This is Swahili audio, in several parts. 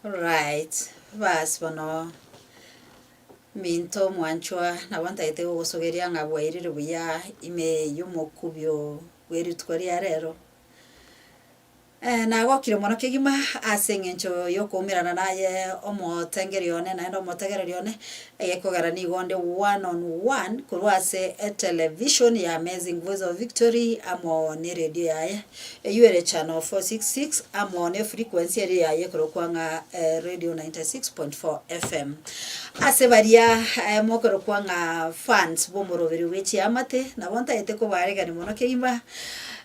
Right, bas bono minto mwanchwa nabontaite gusogeria ngabwairire buya ime yumokubyo weritwa ria rero nagokire mono kigima ase ng'encho yokumirana naye omotengerione naende omotegererione egekogera igonde 1-on-1 korwa ase television ya Amazing Voice of Victory amo ne radio yaye URA channel 466 amo ne frequency yaye korokwanga radio 96.4 FM ase baria mokorokwanga fans bomoroberi wechi amate nabontaite ko baregani mono kigima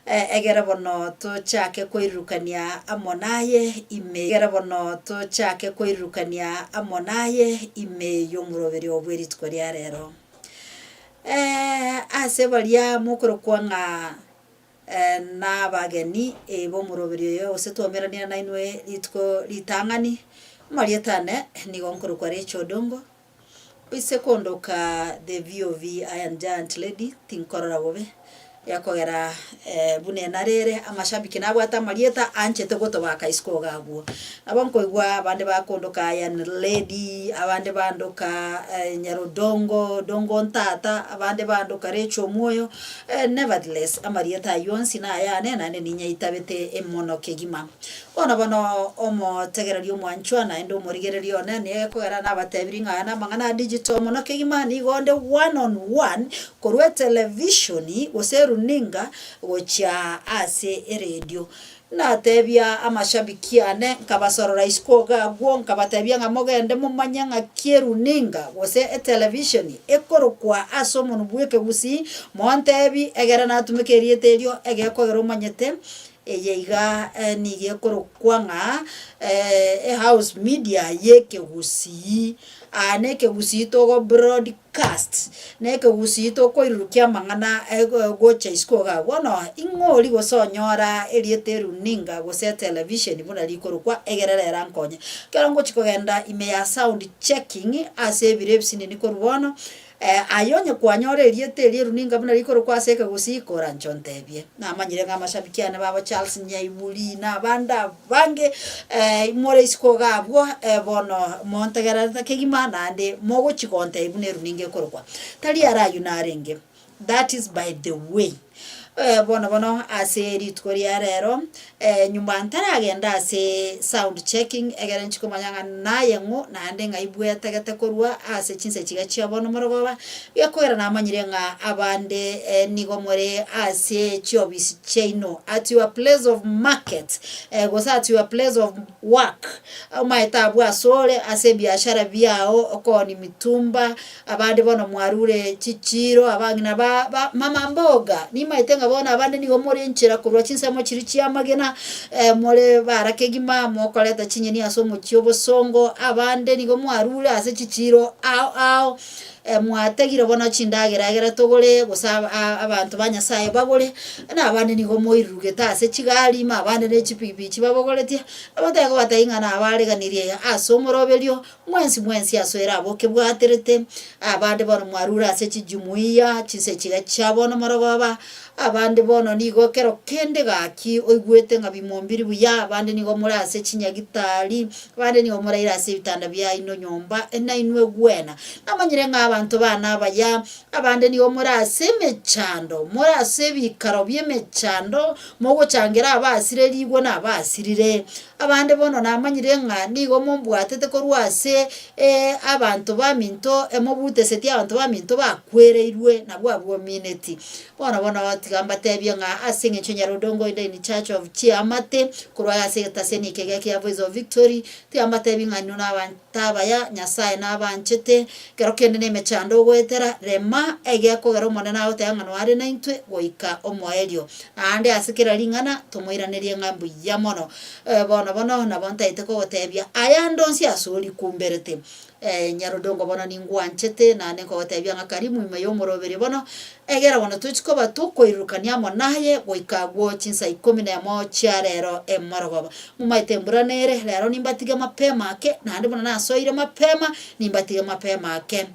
egera bono tochake koirukania amonaye ime egera bono tochake koirukania amonaye ime yomuroberi obweritwa ria rero ase baria mukoro kwanga na bageni bomuroberi yo setwomerania na inwe litko litangani marietane nigo nkoro kwa Recho Dongo ise kondoka the VOV Iron Giant Lady tinkorora bobe yakogera bune narere amashabiki nabwata marieta anchete gotobaka isko gagwo abonkoigwa abande bakondoka Iron Lady abande bandoka Nyarodongo dongo ntata abande bandoka Recho Moyo nevertheless amarieta yonsi na yane nane ninya itabete emono kegima bona bono omo tegererio mwanchwa na endo morigererio nane kogera nabatebiringa na mangana digital mono kegima ni gonde 1-on-1 korwe televisioni goseru ninga gocha ase radio na tebia amashabiki ane kabasorora iskoga gwo nkabatebia ngamogende mumanyanga kieru ninga gose television ekorokwa asomo bweke gusi montebi egera natumekerie terio egekogero manyete eyeiga nige korokwanga house media yeke gusi aneke gusito go broadcast neke gusito ko irukia mangana gocha iskoga wono ingoli gosonyora erieteru ninga gose television buna likorokwa egerera nkonye kerongo chikogenda ime ya sound checking ase birebsini nikorwono ayonye kwanyore eriete runinga buna likorokwa aseke gusikora nchontebie na manyire ngamashabikiane baba Charles Nyaibuli na banda bange more iskoga bwo bono montegera kegima nande mogo chikonte ibune runinge korokwa tali arayu narenge that is by the way bono ase ritkoria rero nyumba ntaragenda ase sound checking egera nchiko manyanga naye ngo nande ngaibwe tegete korwa ase chinse chigachia bono morogoba yakwera na manyire nga abande nigo more ase chiobisi chaino at your place of market gosa at your place of work maitabu asole ase biashara biao okoni mitumba abande bono mwarure chichiro abangina mama mboga ni maitenga bona abande nigo more nchira kurwa chinsemo chiri chiamagena more barakegima mokoleta chinyeni asomo chiobosongo abande nigo mwarure ase chichiro ao mwategire bona chindagera togore gusa abantu banyasaye bagore na abande nigo moirugeta ase chigali ma abande ne chipipi chibabogoretie abatago batainga na abaleganirie asomoroberio mwensi aswera aboke bwaterete abande bona mwarura ase chijumuiya chinse chiga chabona morogoba abande bono nigo kero kende gaki oigwete ngabimombiri buya abande nigo muri ase chinyagitari abande nigo muri ase bitanda bya ino nyomba ena inwe gwena namanyire abantu bana baya abande nigo muri ase mechando muri ase bikaro byemechando mogo changira abasire ligwo na abasirire abande bono namanyire nga nigo mombwatete korwase abantu baminto emobute seti abantu baminto bakwereirwe nabwo mineti bona tigamba tebia nga asinge Nyarodongo in Church of Chiamate kurwa ase taseni kegeki ya Voice of Victory tigamba tebia nga nuna abantaba ya nyasaye nabanchete kero kende ne mechando gwetera rema egeko gero mona nawo tanga no ari naintwe goika omoelio ande asikira lingana tomoiranerie ngambu ya mono bono na bonta iteko gotebia aya ndonsi asoli kumberete Nyarudongo bono ningwanchete na neko gotebia ngakarimu imayo morobere bono egera bono tuchiko batuko irukania mo naye goikagwo chinsa 11 chiarero emorogoba mumaite mburanere rero nimbatiga mapema ke na ndi bono nasoire mapema nimbatiga mapema ke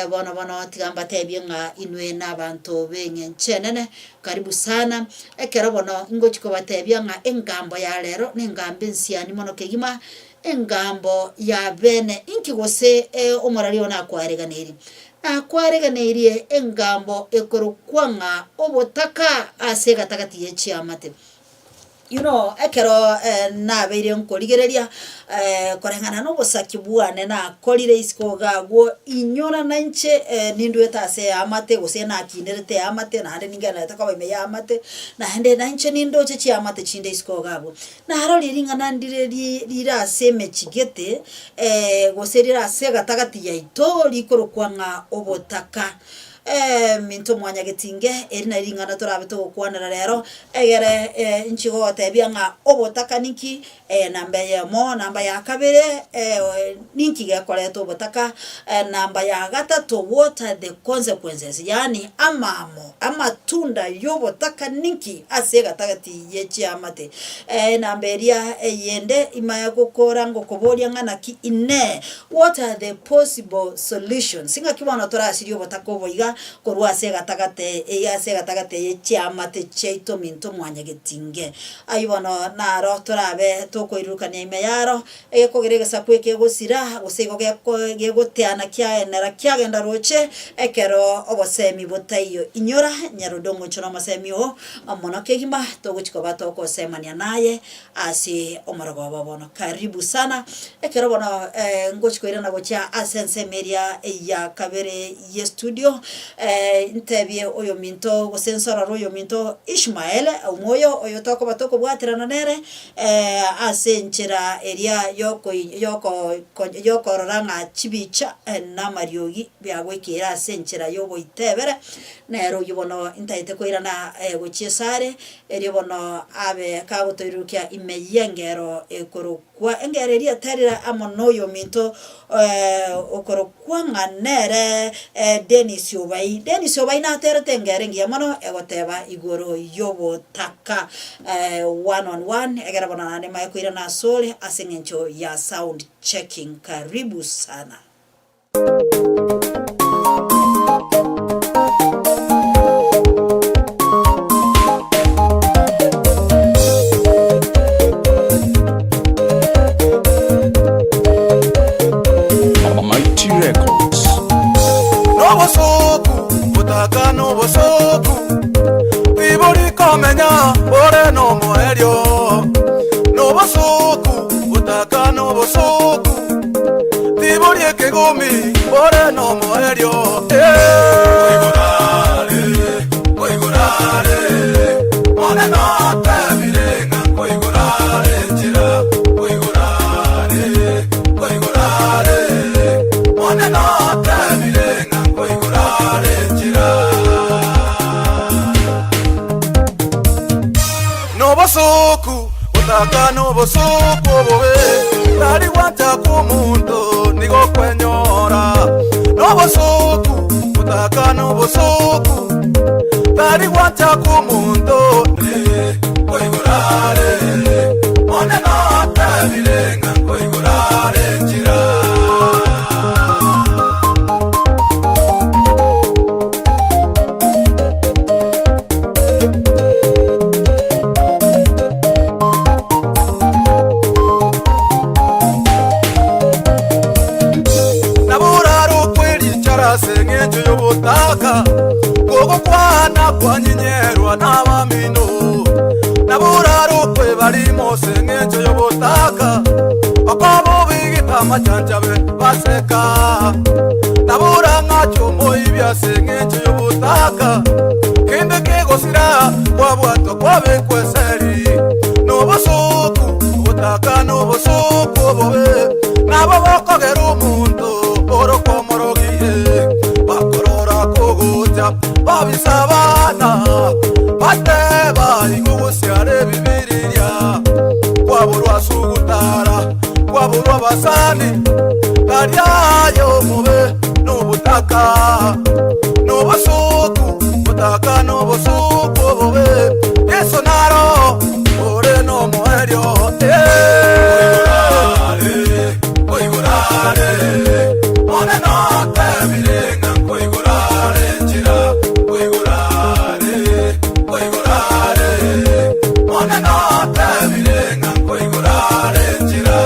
bono tigamba tebia nga inwe n'abantu benye nchenene karibu sana ekero bono ngochiko batebia nga engambo ya rero n'engambe nsiani mono kegima engambo ya bene inkigose omorari ona akwareganeirie engambo ekorokwanga obotaka ase gatagati yechiamate ekero nabeire nkorigereria korengana no bosaki bwane na korire isiko gagwo inyora nanche nindweta ase amate gose na kinerete amate na ande ningana takaba ime ya amate na ande nanche nindoche chi amate chinde isiko gagwo na haro liringana ndire lira ase mechigete gose lira ase gatagati yaito likorokwanga obotaka minto mwanya getinge erina ringana torabe to kwanera rero egere inchigo otebia nga obotaka niki namba ya mo namba ya kabere ninki gekoreto obotaka namba ya gatatu what are the consequences yani amatunda yobotaka ninki ase gatagati yechi amate namberia yende imaya gukora ngo koboria ngana ki ine what are the possible solutions singa kibona torasiri obotaka oboiga korwa se gatagate yechiamate cheito minto mwanya getinge ayibono naro torabe tokoirukania ime yaro egekogerega kweke gosira gosego gegoteana kyaenera kyagenda roche ekero obosemi botayo inyora nyarudongo chona masemi o amono kegima togochiko batoko semania naye asi omorogo babono karibu sana ekero bono ngochiko irana gocha asense media ya kabere ye studio intebie oyo minto gosensora royo minto Ishmael umoyo oyo batoko bwaterana nere asenchera eria yoko ranga chibicha na mariogi byagwekera asenchera yobo itebere nero yubono intaite koirana gochiesare erio bono abe kagotoirukia imeyengero ekorokwa engereria terira amono yo minto okorokwa nganere Denis Obai na terete ngerengia mono egoteba igoro yobotaka one on one egera bona nane maikoira na sole asengencho ya sound checking karibu sana Mighty Records. No bosoku Ibori komenya ore no moerio No bosoku utaka no bosoku Ibori ekegumi ore no moerio Koigurare One no tabirenga koigurare chira Koigurare One no tabirenga koigurare chira Bosoku, utaka no bosoku bobe Tari wanta kumuntu, nigo kwenyora No bosoku, utaka no bosoku Tari wanta kumuntu, koigurare One no tabirenga koigurare chira Sengenjo yobotaka Gogo kwana kwa nyinyerwa n'abamino Naburaro kwe barimo sengenjo yobotaka Akabo bigita amachanjabe baseka Nabura ngacho moibya sengenjo yobotaka Kende kegosira kwa bwato kwa bekweseri No bosoku ubutaka no bosoku bobe Nabo bokogera umuntu oro kwa morogiye Bakorora kogoja babisabana Bateba igugusyare bibiriria Kwaburwa sugutara Kwaburwa basani Kariya mube n'ubutaka n'ubusuku butaka n'ubusuku bube Yesu naro ore no muerio koigurare one no tabirenga koigurare chira koigurare one no tabirenga koigurare chira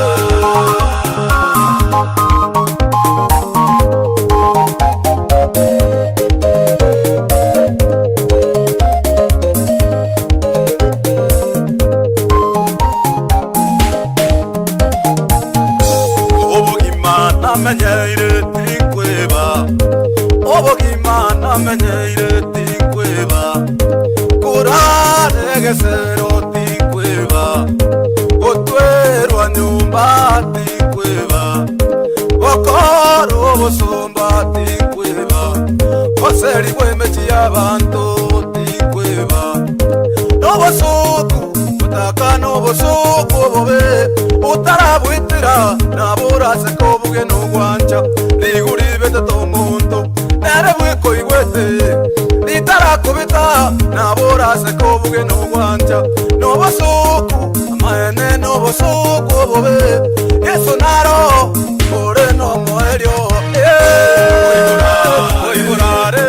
menyeire tinkweba obogimana menyeire tinkweba kurare gesero tinkweba otwerwa nyumba tinkweba okoro bosomba tinkweba oseri bwemechi abantu tinkweba nobosuku utaka nobosuku bobe utarabwitira naburase kobuge n'ugwanja liguribete tomuntu nerebwiko igwete litarakubita naburase kobuge n'ugwanja nobosuku amaene nobosuku bobe Yesu naro ore no moerio koigurare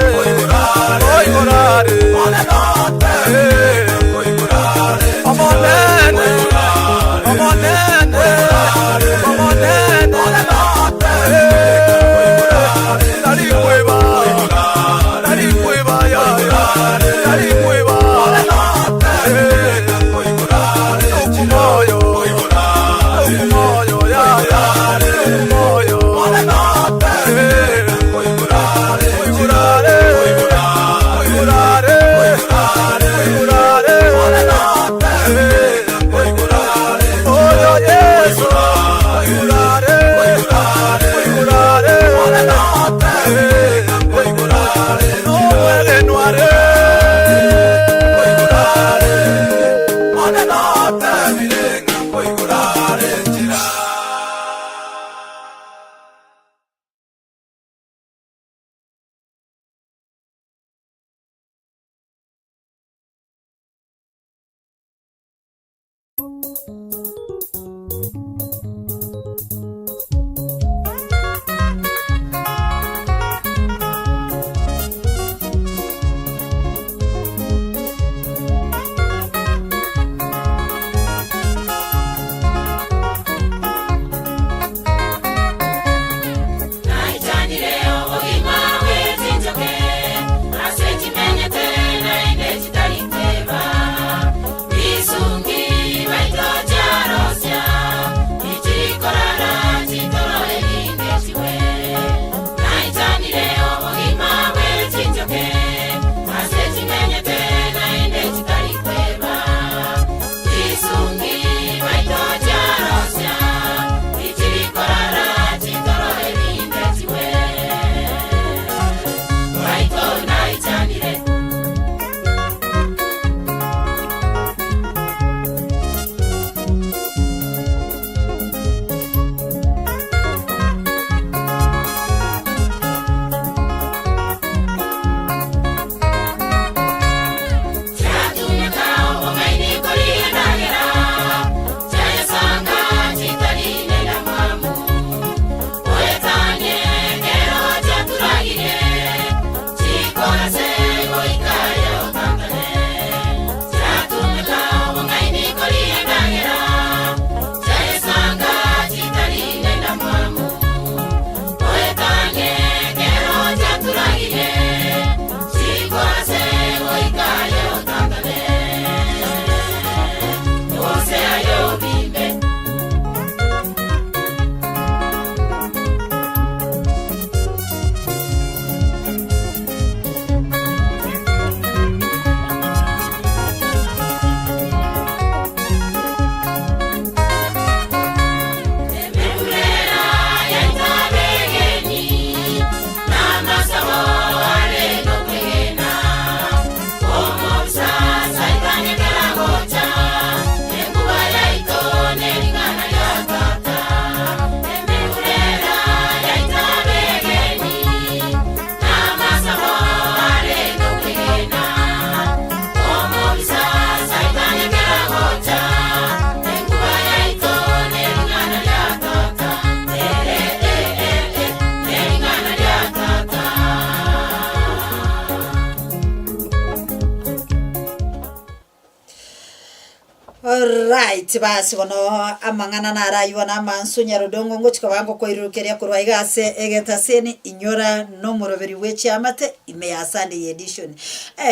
Alright, basi bono amang'ana naraywa na mansu nyarudongo ngochika bango koirukeria kurwa igase egetaseni inyora no moroberi wechi amate ime ya Sunday edition.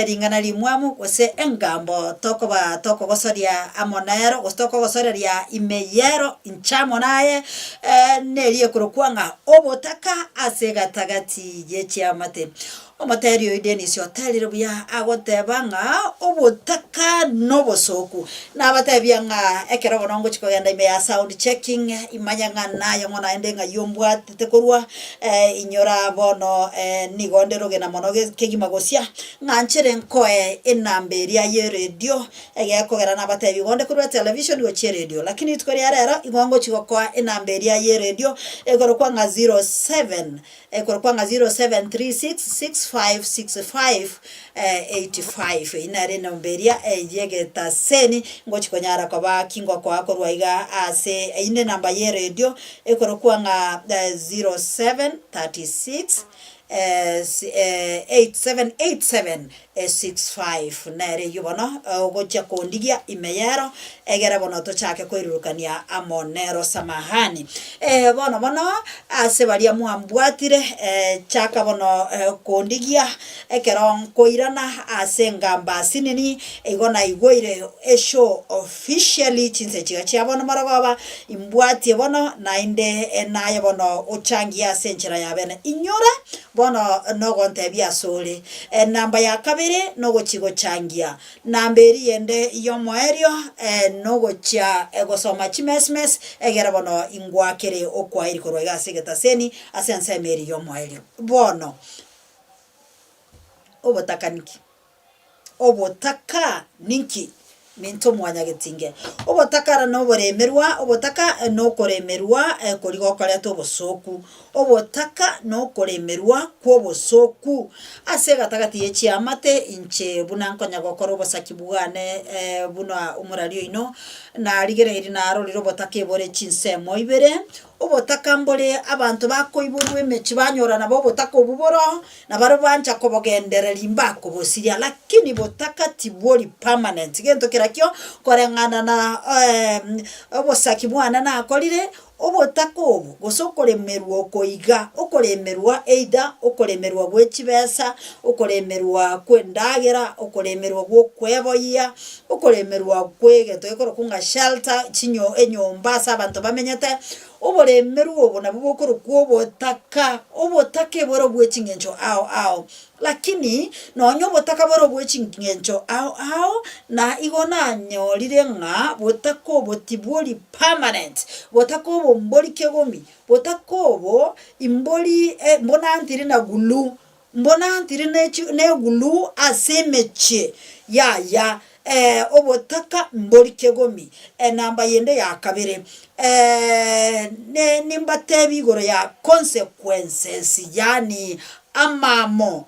Ringana limwamu gose engambo toko gosoria amonero gostoko gosoria ime yero inchamo naye nelie kurukwanga obotaka asegatagati yechi amate. Omaterio Dennis hotel buya agotebanga obotaka nobosoku na abatebya ekero bonongo chiko yanda ime ya sound checking imanyanga nayo ngona endenga yombwa tetekorwa inyora bono nigondero gena monoge kegimagosia nganchere nkoe enamberia ye radio egekogera na abatebi gonde kurwa television goche radio lakini tukori arero igongo chiko kwa enamberia ye radio egoro kwa 07 egoro kwa 0736656585 inare namberia yegeta seni ngochiko nyara kwa kingo kwa korwaiga ase ine namba ye radio ekoro kwa 0736 878765 nere yubono gocha kondigia imeyero egera bono to chake koirukania amonero samahani bono ase baria muambwatire chaka bono kondigia ekeron koirana ase ngamba sinini igona igoire esho officially chinse chiga bono maragoba imbwatie bono nainde naye bono ochangia senchera yabene inyora bono nogontebia sole namba ya kabiri nogochigo changia namberi yende yomoerio nogocha egosoma chimesmes egera bono ingwakere okwairi korwega segetaseni asense meri yomoerio bono obotaka ninki minto mwanya getinge obotaka no boremerwa obotaka no koremerwa korigo kare to bosoku obotaka no koremerwa kwo bosoku ase gatagati yechi amate inche bunankonya gokoro bosaki bugane buna umurario ino na rigereri na aroriro botaka ebore chinsemo ibere obotaka mbole abantu bakoiburwe mechi banyora nabo botaka obuboro na baro banja kobogendera limba kobosiria lakini botaka tibori permanent gento kirakyo korengana na obosaki bwana na akorire obotaka obu gosokoremerwa okoiga okoremerwa either okoremerwa gwechibesa okoremerwa kwendagera okoremerwa gwokweboia okoremerwa kwegeto ekoro kunga shelter chinyo enyomba abantu bamenyete oboremerwa obo nabo bokoro obotaka eboro bwechingencho ao lakini nonyo botaka boro bwechingencho ao na igona nyorire nga botaka obo tibori permanent botaka obo mboli kegomi botaka obo imboli mbona ntiri na gulu mbona ntiri ne gulu asemeche ya obotaka mboli kegomi namba yende ya kabere nimbatebi goro ya consequences yani amamo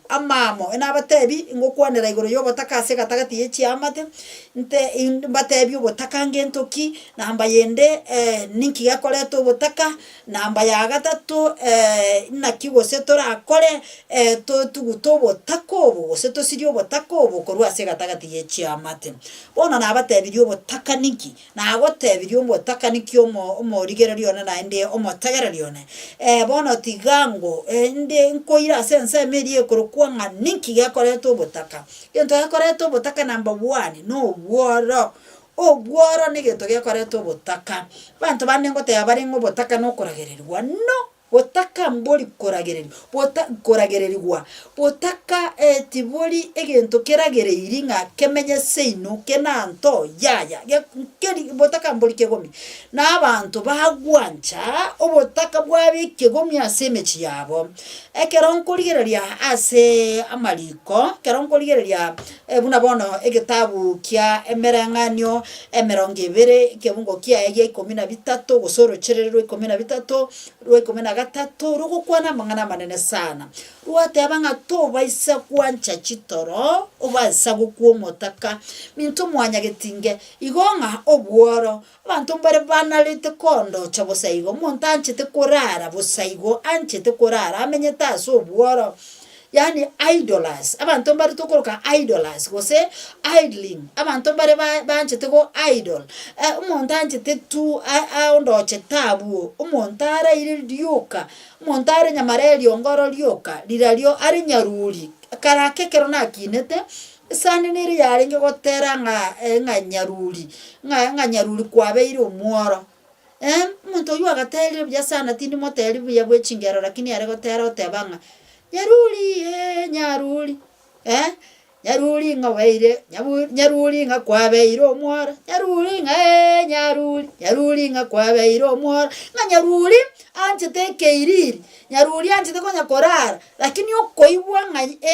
enabatebi ngokwanera igoro yobotaka ase gatagati yechi amate nte batebi obotaka ngentoki namba yende ninki gakoreto obotaka namba ya gatatu nakigo setora akore tuguto obotaka obo seto sirio obotaka obo korwa ase gatagati yechi amate bona nabatebi obotaka ninki na agotebi obotaka ninki omorigererio na ende omotegererio bona tigango ende nkoira sense merie korokwa ninki gakoreto obotaka gento gakoreto obotaka number 1 no obworo ni gento gakoreto obotaka bantu banengote abarengo obotaka no koragererwa no botaka mboli koragererwa botaka tiboli egento keragereiri nga kemenye seino kenanto yaya keri botaka mboli kegomi na abantu bagwancha obotaka bwabe kegomi asemechi yabo ekeronkorigereria ase amaliko keronkorigereria buna bono egetabu kia emeranganyo emerongibere kebungo kia ya 13 gosoro cherero 13 gatatu rugukwana mangana manene sana ruate abanga to baisa kwancha chitoro obaisa gukwomotaka mintu mwanya getinge igonga obworo abantu mbere banalite kondo chabosaigo montanche te korara bosaigo anche te korara amenyeta so obworo yani idolize abantu mbari tokoroka idolize gose idling abantu mbari banchete go idol umuntu anchete tu aondoche tabu umuntu araire ryoka umuntu are nyamare ryongoro ryoka riraryo ari nyaruri karakekero nakinete sani niri yarenge gotera nga nyaruri kwabeire omworo muntu yu agateri bya sana tindi moteri bya bwechingero lakini yare gotera otebanga nyaruri nyaruri nga waire nyaruri nga kwabeire omworo nyaruri nga kwabeire omworo nga nyaruri anchete keiriri nyaruri anchete konya korara lakini okoibwa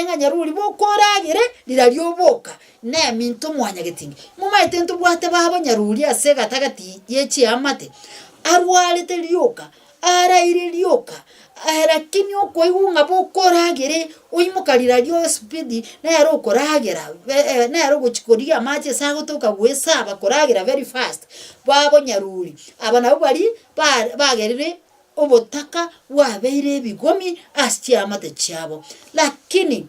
nga nyaruri bokoragire liraryoboka ne minto mwanya getingi mumaite ntu bwate babo nyaruri ase gatagati yechi amate arwalete lyoka araire lyoka lakini okoibwa nga bokoragire oimukarira lyo speed na yaro koragera na yaro gochikoria amache sagotoka gwesa bakoragera very fast babo nyaruri abana bari bagerire obotaka wabeire bigomi asiamate cyabo lakini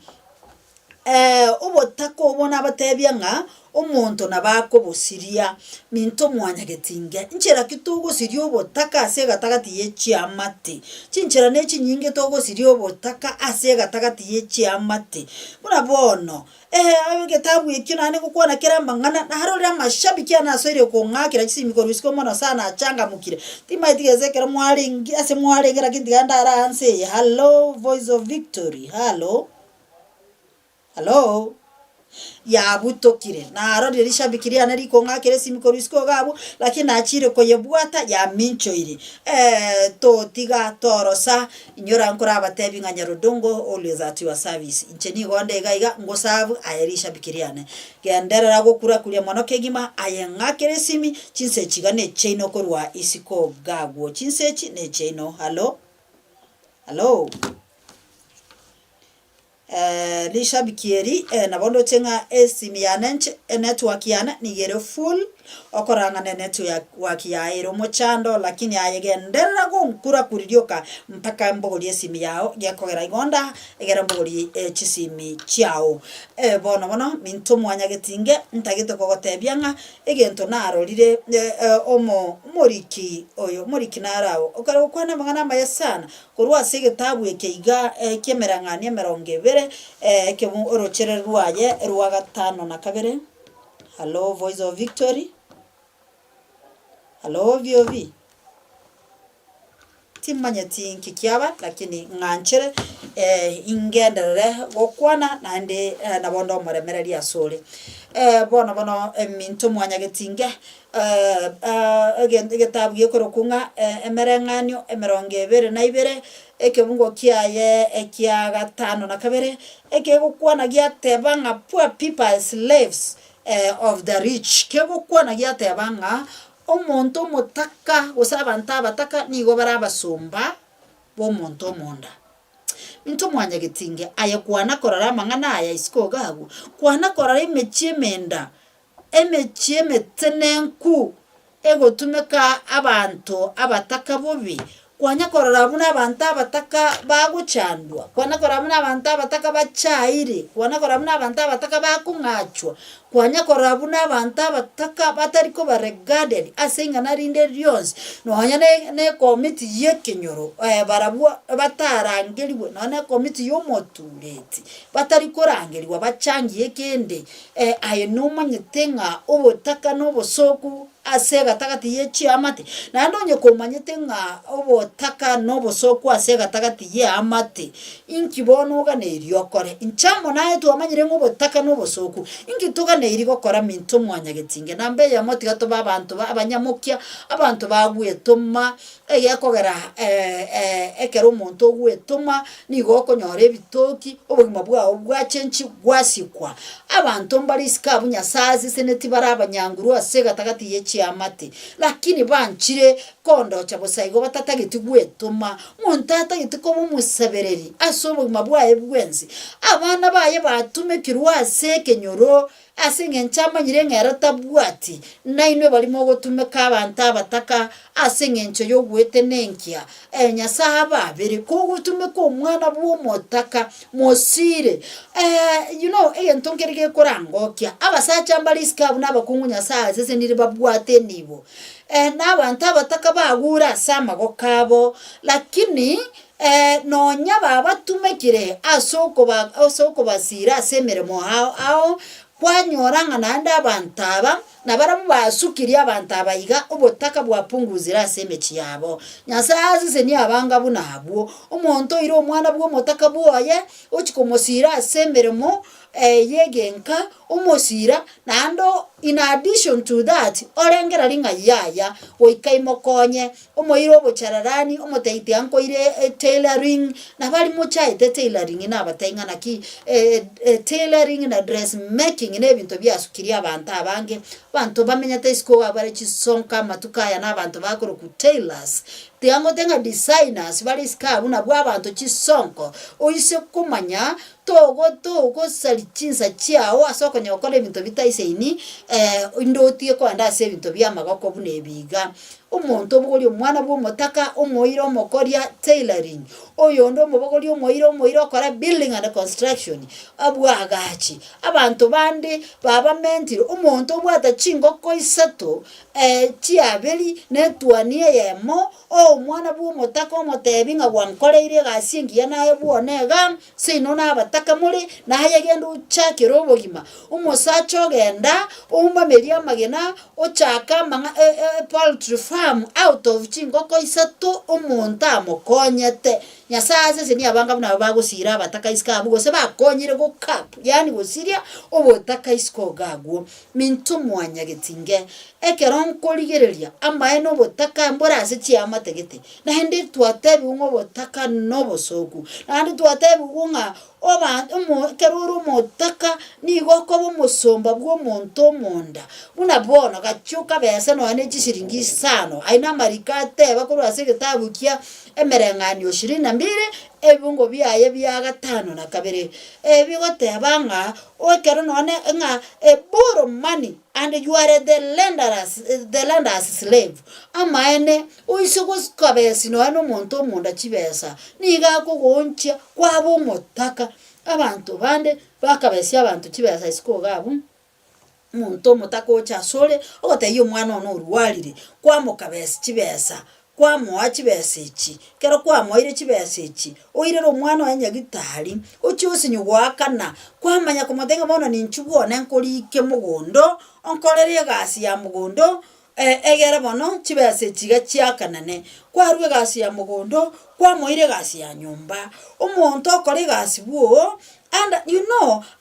obotaka obona abatebya nga omuntu nabako bosiria minto mwanya getinge nchera kitugo sirio obotaka ase gatagati yechiamate chinchera nechi nyinge togo sirio obotaka ase gatagati yechiamate muna bono getabu ekyo nane gukwana kera mangana na harora mashabiki anasoire ko ngakira chisimiko rusiko mono sana achanga mukire timaitigeze kera mwaringi ase mwarengera kindiganda ara anse hello voice of victory hello ya butokire na arori rishabikiria nari ko ngakere simiko risiko gabo lakini achire ko yebwata ya mincho iri to tiga torosa inyora nkora abatebi nganyarudongo always at your service incheni gonde gaiga ngosabu ayerisha bikiriane gendera gukura kuria monoke gima ayengakere simi chinse chigane cheino korwa isiko gagwo chinse chi ne cheino hello lisha bikieri nabondo chenga esimi yanenche network yana nigere full okoranga network ya ero mochando lakini ayegendera gonkura kuriryoka mpaka mbogoli esimi yao gekogera igonda egera mbogoli chisimi chiao bono minto mwanya getinge ntagete kogotebyanga egento narorire moriki narao okara kwana magana maya sana korwa segetabu ekeiga kemerangania 20 kemu orochere rwaye rwa 5 na 2 hello voice of victory hello VOV timanyati nkikiaba lakini nganchere ingendere gokwana nande nabondo moremereri asole bono minto mwanya getinge getabu yekorokunga emerenganyo 20 na 2 ekebungo kiaye ekia 5 na 2 ekegokwana giatebanga poor people slaves of the rich kegokwana giatebanga omonto motaka gosabanta bataka nigo barabasomba bo monto monda minto mwanya getinge aya kwana korara mangana aya isiko gagu kwana korara emechemenda emetenenku egotumeka abantu abataka bobi kwanya korara buna abantu abataka baguchandwa kwana korara buna abantu abataka bachaire kwana korara buna abantu abataka bakungachwa kwanya korara buna abantu abataka batariko baregarded asenga narinde ryons no hanya ne committee yekenyoro barabwa batarangeliwe none committee yomotureti batariko rangeliwa bachangiye kende aye no manyetenga obotaka no bosoku asega takati yechi amate na ndonye komanyete nga obotaka no bosoku asega takati ye amate inkibono ga neriyokore inchamo naye tu amanyire ngo botaka no bosoku inkituga neri gokora minto mwanya getinge nambe ya moti gato babantu abanyamukia abantu bagwetoma yakogera ekero umuntu ogwetoma nigo nyore bitoki obugima bwao bwachenchi gwasikwa abantu mbariska bunyasazi seneti barabanyanguru asega takati yechi amate lakini banchire kondo chabosaigo batatagiti gwetoma muntata gitiko bumusebereri asobo mabwaye bwenzi abana baye batume kirwase kenyoro asinge nchama nyire ngera tabwati nainwe balimo gotumeka abantu abataka asinge ncho yogwete nenkia nyasaba bere ko gutumeka omwana bw'omotaka mosire ntongerege korangokia abasacha mbaliska buna bakungu nyasaye sese nire babwate nibo n'abantu abataka bagura sama gokabo lakini nonya babatumekire asoko basira asemeremo ao kwanyoranga nanda abantaba nabaramu basukiria abantaba iga obotaka bwapunguzira asemechi yabo nyasazi seni abanga bunabwo omonto iro omwana bwo motaka bwoye ochikomosira asemeremo yegenka umosira nando in addition to that orengera ringa yaya oikaimo konye omoiro bochararani omoteiti anko ire tailoring na bali mochaite tailoring na batainga naki tailoring na dressmaking ne bintu byasukiria abantu abange bantu bamenya tesko abare chisonka matukaya na abantu bakoro ku tailors tiango tenga designers bali skabu na bwa abantu chisonko oise kumanya togo salichinsa chiao asoko nyokole bintu bitaiseni indotie ko anda se bintu bya magako bunebiga umuntu obugoli omwana bwo motaka omoiro mokoria tailoring oyondo mubogoli omoiro kora building and construction abwagachi abantu bandi baba mentire umuntu obwata chingoko isato chiabeli netwanie yemo omwana bwo motaka omotebinga wankoleire gasingiya naye bwonega sino nabataka muri naye genda uchakira obogima umusacho genda umbameria magena ochaka manga poultry farm out of chingoko isato umuntu amokonyete nyasaze seni abanga buna bagusira bataka iska bugose bakonyire go cap yani gosiria obotaka isko gagwo mintu mwanyagetinge ekeron koligereria amaeno botaka mbora se chi amategete na hende twatebi ngo botaka nobo soku na hende twatebi unga oba keruru motaka ni goko bomusomba bwo monto monda unabona gachuka bese no ane chishiringi sano aina marikate bakuru asegetabukia emerengani 22 ebungo byaye bya gatano na kabere ebigote abanga okero none nga borrow money and you are the lender's slave amaene uisogos kabesi no ano monto monda chibesa niga kugoncha kwabo motaka abantu bande bakabesi abantu chibesa isiko gabo monto motaka ocha sole ogote yo mwana ono ruwalire kwa mokabesi chibesa kwa moa chibesechi kero kwa moire chibesechi oirero mwana wa nyagitari ochusi nyugwakana kwa manya kumatenga mono ninchubone nkolike mugondo onkolerie gasi ya mugondo egere bono chibesechi gachiakanane kwa ruwe gasi ya mugondo kwa moire gasi ya nyumba omonto okore gasi bwo and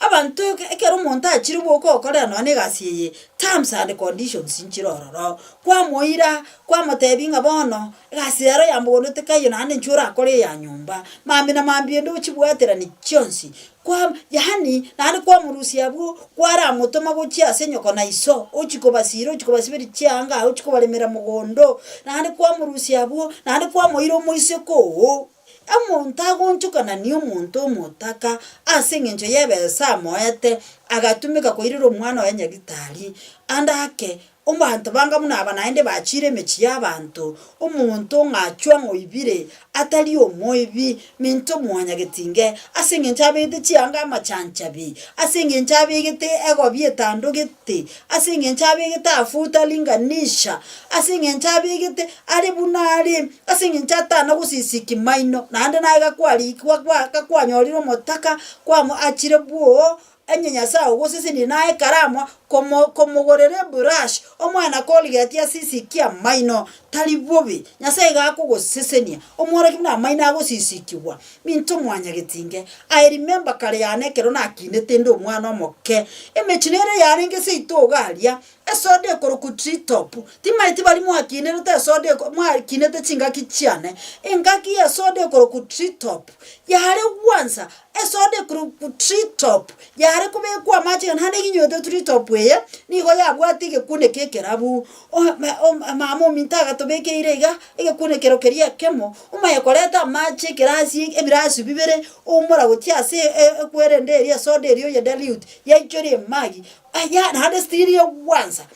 abantu ekero omonto achiri bwoko okorera none gasi ye terms and conditions inchirororo kwa moira kwa motebinga bono gasi yaro ya mugondo tekayo nane nchura akore ya nyumba mambi na mambi ndo chibwatera ni chonsi kwa yani nane kwa murusia bwo kwara mutoma gochia senyoko na iso ochikobasibiri chianga ochikobalemera mugondo nane kwa murusia bwo nane kwa moiro moiseko amonta gonchukana ni omuntu omotaka asengencho yebesa moete agatumika koiriro mwana wa nyagitari andake omuntu banga munaba naende bachire mechi yabantu omuntu ngachwa ngoibire atali omoibi minto mwanyagetinge asengencha abete chianga amachanchabi asengencha abegete ego bietando gete asengencha abegete afuta linganisha asengencha abegete ari bunari asengencha tana gusisiki maino nande naiga kwali kakwanyoriro motaka kwamo achire buo enyenya sawo gosese ni nae karamo komogorere brush omwana Colgate ya sisikia maino talibobe nyasai gako gosesenia omwora kibna maina agosisikiwa minto mwanyagetinge I remember kare yane kero nakinete ndo omwana omoke emechinere yarenge se itogalia esode koro ku treetop timaiti bali mwakinere ta esode mwakinete chingaki chiane engaki esode koro ku treetop yare wansa esode koro ku treetop yare kubekwa machi hande ginyote treetop weye ni go yabwati gekune kekerabu mamo mintaga tobeke irega egekune kerokeria kemo umaye koleta machi kerasi ebirasi bibere umura gotiase ekwerende eria sode erio ya dilute ya ichori magi aya na hade stiri ya wanza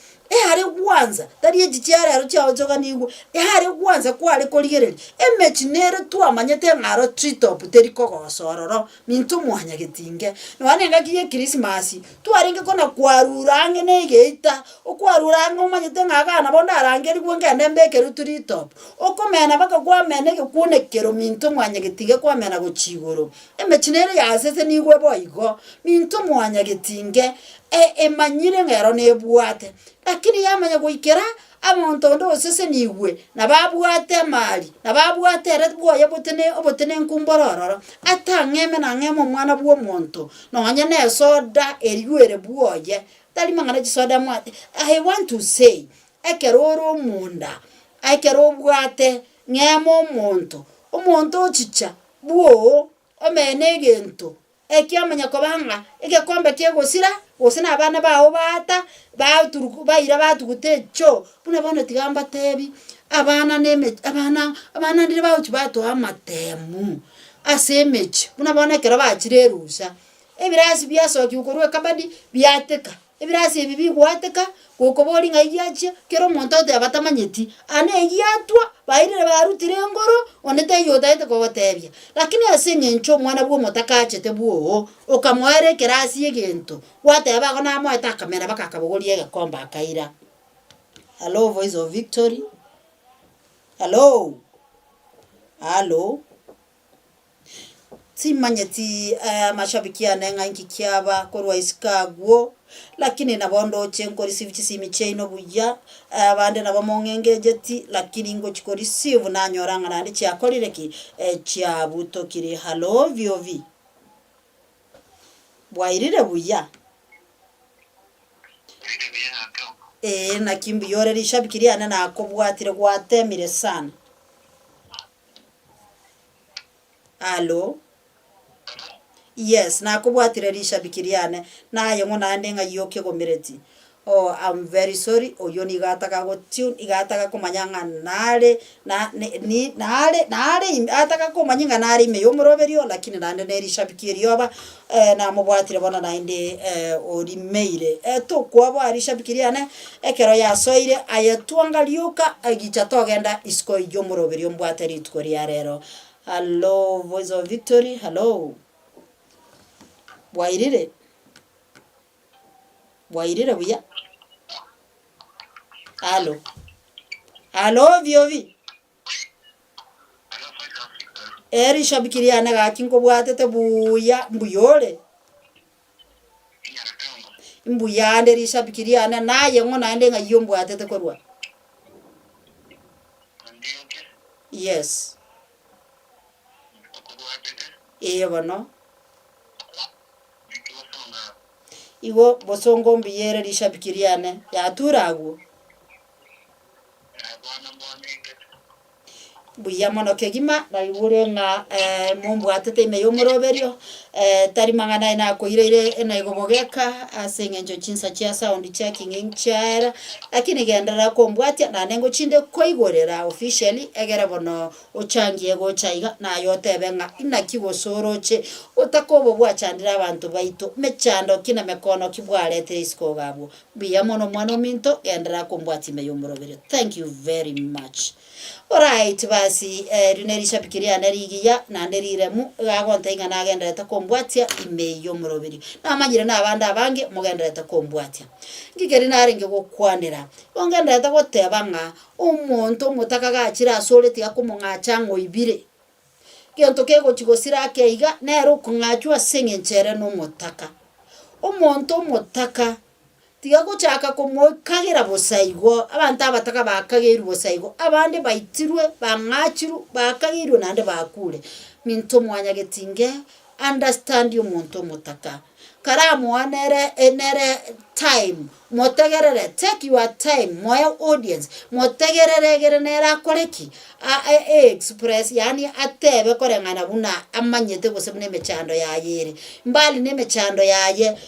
hari gwanza tari ejichara aro chao choka nigu hari gwanza kwale koligereri emechinere tu amanyete ngaro treetop teri koko sororo mintu mwanya getinge no anenga kiye Christmas tu aringe kona kwarurange negeita okwarurange umanyete ngagana bonda arangeri gwenge ndembeke ru treetop okomena baka kwamene gekune kero mintu mwanya getinge kwamena gochigoro emechinere yasese nigwe boigo mintu mwanya getinge emanyire ngero nebuate lakini yamanya goikera amonto ndo sese niwe na babuate mali na babuate retbwo yabotene obotene nkumbororo atangeme na ngemo mwana bwo monto no anya ne soda eriwere bwoye tali mangana soda mwate. I want to say ekeroro munda ekero bwate ngemo monto omonto chicha bwo omene gento ekiamanya kobanga egekombe kiegosira osina abana bawo bata baturuku bayira batugutecho buna bana tigamba tebi abana neme abana ndire bawo chibato amatemu asemechi buna bana kera bachirerusa ebirasi byasoki ukorwe kabadi byateka ebirasi ebibi gwateka kokobori ngayache kero monto de abatamanyeti ane yatwa bayire barutire ngoro onete yodaite kobotebya lakini asenye ncho mwana bwo motakachete bwo okamwere kerasi yegento wate abagona moita kamera bakakabogori yegakomba akaira. Hello Voice of Victory. Hello timanyeti mashabiki anenga inkikiaba korwa iskagwo lakini nabondo chenko receive chisimi chaino buya abande nabamongenge jeti lakini ngo chiko receive nanyoranga nandi chakolire ki cha buto kiri. Hello VOV bwairire buya nakimbi yore rishabikiri ana nakobwatire gwatemire sana. Hello yes nakobwatire rishabikiriane naye ngona ndenga yoke gomereti. Oh, I'm very sorry. Oyoni igataka go tune igataka kumanyanga nale ataka kumanyanga nale ime yomoroberio lakini nande neri shabikirio aba na mubwatire bona nainde ori meire to kwabo ari shabikiriane ekero ya soire ayetwanga liuka agicha togenda isko yomoroberio mbwateri tukori yarero. Hello Voice of Victory. Hello Wairire buya. Hello VOV eri shabikiriane gakinko bwatete buya mbuyore mbuyande ri shabikiriane naye ngona ande ngayombo atete korwa. Yes bano igo bosongo mbiyere rishabikiriane yaturago buya mono kegima na ibure nga mumbu atete me yomoroberio tari mangana ina ko ireire na igobogeka asengenjo chinsa chia sound checking inchara lakini gendera ko mbwatia na nengo chinde ko igorera officially egera bono ochangie go chaiga na yote benga inakigo soroche utakobo bwachandira abantu baito mechando kina mekono kibwalete isko gabo buya mono mwana minto gendera ko mbwati me yomoroberio. Thank you very much. Alright basi rineri shabikiria nerigiya na nderiremu gagonta inga nagendera kombwatia ime yomorobiri na manyire na abanda abange mugendera kombwatia ngigeri naringe gukwanira ongendera gotebanga umuntu mutaka gachira asoreti akumungacha ngo ibire gento kego chigosira keiga nero kungachwa sengenchere no mutaka umuntu mutaka tigago chaka kagira bosaigo abantu abataka bakagira bosaigo abande baitirwe bangachiru bakagira nande bakure minto mwanya getinge understand you muntu mutaka karamu anere enere time motegerere take your time moya audience motegerere gerenera koreki express yani atebe korengana buna amanyete gosebne mechando ya yere mbali ne mechando yaye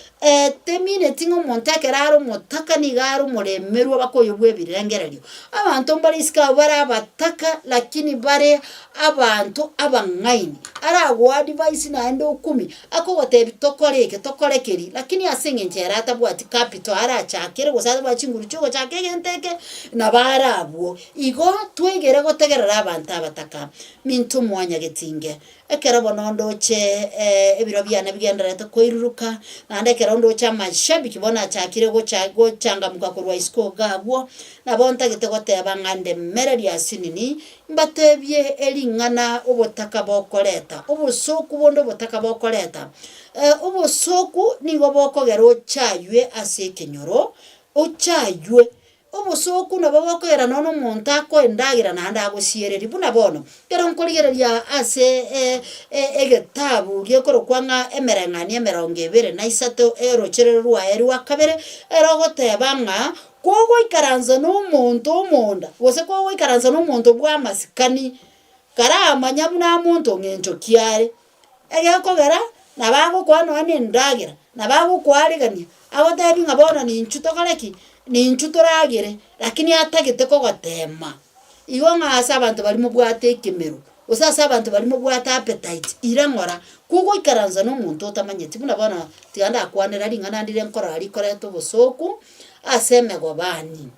temine tingo montakeraro motaka nigaro moremerwa bakoyobwe birengererio abantu mbali ska bara bataka lakini bare abantu abangaini ara go advice na endo 10 ako gotebi tokoreke tokorekeri lakini asinge njera atabwati capital arachakire gusasa bachinguru chugo chake genteke na barabwo igo twegere gotegerera abantu abataka mintu mwanya getinge ekero bonondo che ebiro byane bigenderete koiruruka nande ekero ndo cha mashabiki bona chakire go changamuka kurwa isko gagwo na bonta gite goteba ngande mereri asinini mbatebye elingana obotaka bokoreta obusoku bondo botaka bokoreta obusoku nigo bokogero chaywe ase kenyoro ochaywe obusoku nabo bokogera nono muntu akoendagira nanda agosiereri buna bono kero nkorigereria ase egetabu giekorokwanga emereng'ani 23 erochererwa eri wakabere erogoteba ng'a kogo ikaranza n'omuntu omonda gose kogo ikaranza n'omuntu bwa masikani karamanya buna muntu ng'encho kiare egekogera nabagokwana n'endagira nabagokwarigania agotebi ng'a bono ninchuto koreki ninchutoragire lakini atagete kogotema igo ng'asa abantu bari mubwate ekemero osasa abantu bari mubwate appetite irang'ora kugo ikaranza n'omuntu otamanyeti buna bono tiganda akwanera ring'ana ndire nkora rikoreto bosoku asemego bani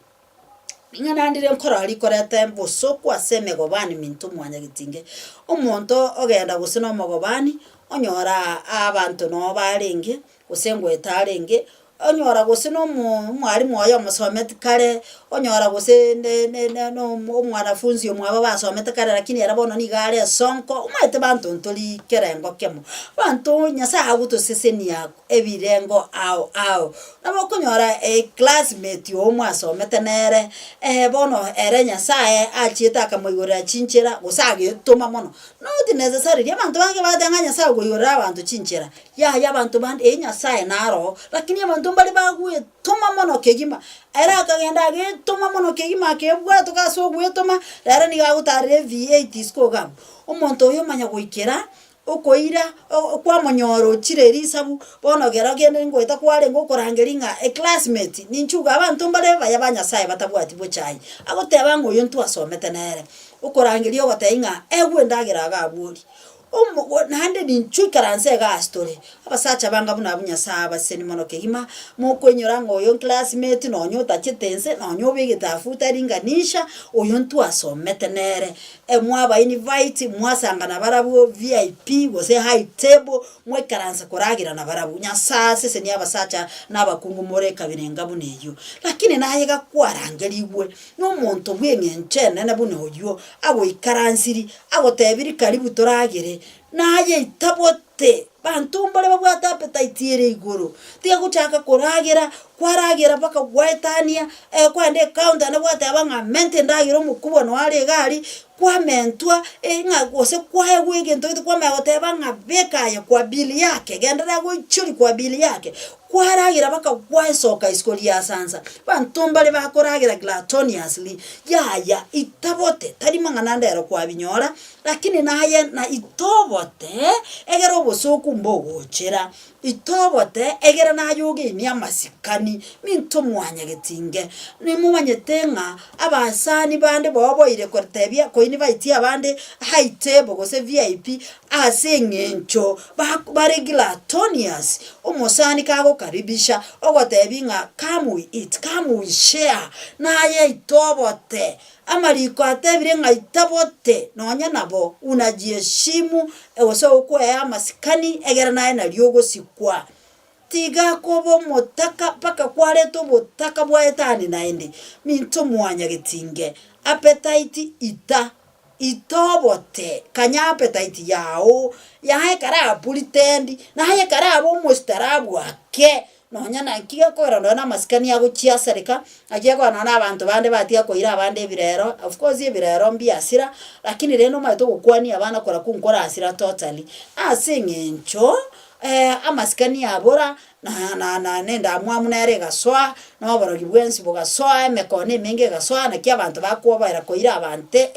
ing'ana ndire nkora rikorete bosoku asemego bani mintu mwanya gitinge omonto ogenda gose no mogobani onyora abantu no barenge gose etarenge onyora gose no mwarimu oyo musomete kare onyora gose no mwanafunzi omwaba basomete kare lakini yarabona ni gare sonko umate bantu ntoli kerengo kemo bantu nyasa aguto seseni yako ebirengo ao nabo konyora classmate yo mwasomete nere bono ere nyasaye achieta kamoigora chinchera gusage toma mono not necessary abantu bange badanganya sa goyora abantu chinchera ya abantu bande nyasaye naro lakini abantu mbali baguye toma mono kegima era akagenda ge toma mono kegima kebwa tukaso gwetoma rero ni gagutare V8 skoga omonto oyo manya goikera okoira kwa monyoro chireri sabu bono gero gende ngoita kware ngokorangeringa classmate ninchuga abantu mbale bayabanya sai batabwati bochai agoteba ngo yo ntu asomete nere okorangerio goteinga egwe ndagira gaburi nande ninchukaranse ga story abasacha banga buna bunyasaba seni mono kegima mokwenyora ngo yo classmate no nyota chitense no nyobege tafuta ringanisha oyo ntu asomete nere mwaba invite mwasanga na barabu VIP gose high table mwekaranse koragira na barabu nyasase seni abasacha nabakungu moreka birenga buneyo lakini nayega kwarangeliwe no muntu bwenyenchene na bunoyo abo ikaransiri abo tebiri karibu toragire naye itabote bantu mbale babwata appetite ire iguru tiga guchaka koragira kwaragira baka gwaetania kwande counter na bwata abanga mente ndagiro mukubwa no ari gari kwa mentwa nga gose kwa wege ntoito kwa magote banga bekaye kwa bili yake gendera go churi kwa bili yake kwaragira baka gwaesoka iskoli ya sansa bantu mbale bakoragira glutonously ya itabote tari mangana ndero kwa binyora lakini naye na itobote egero bosoku mbogo chera itobote egera nayoge ni amasikani minto mwanya getinge ni mumanyetenga abasani bande boboire kortebia koini baiti abande high table gose VIP asengencho baregulatorious omosani kago karibisha ogotebinga come we eat come we share naye itobote amariko atebire nga itabote nonya nabo unajiheshimu ewoso uko ya masikani egera naye na ryogo sikwa tiga kobo motaka paka kwareto botaka bwaetani naende minto mwanya getinge appetite itobote kanya appetite yao yahe kara pulitendi na haye kara abo mustarabu ake nonya na kiga kora ndona masikani yago chiasarika agiye kwana na abantu bande batia koira abande birero of course ibirero mbiasira lakini reno maito gukwani abana kora kunkora asira totally asingencho amasikani abora na nenda mwamu na rega soa no borogi bwensi bogasoa emekone menge gasoa na kia abantu bakuba koira abante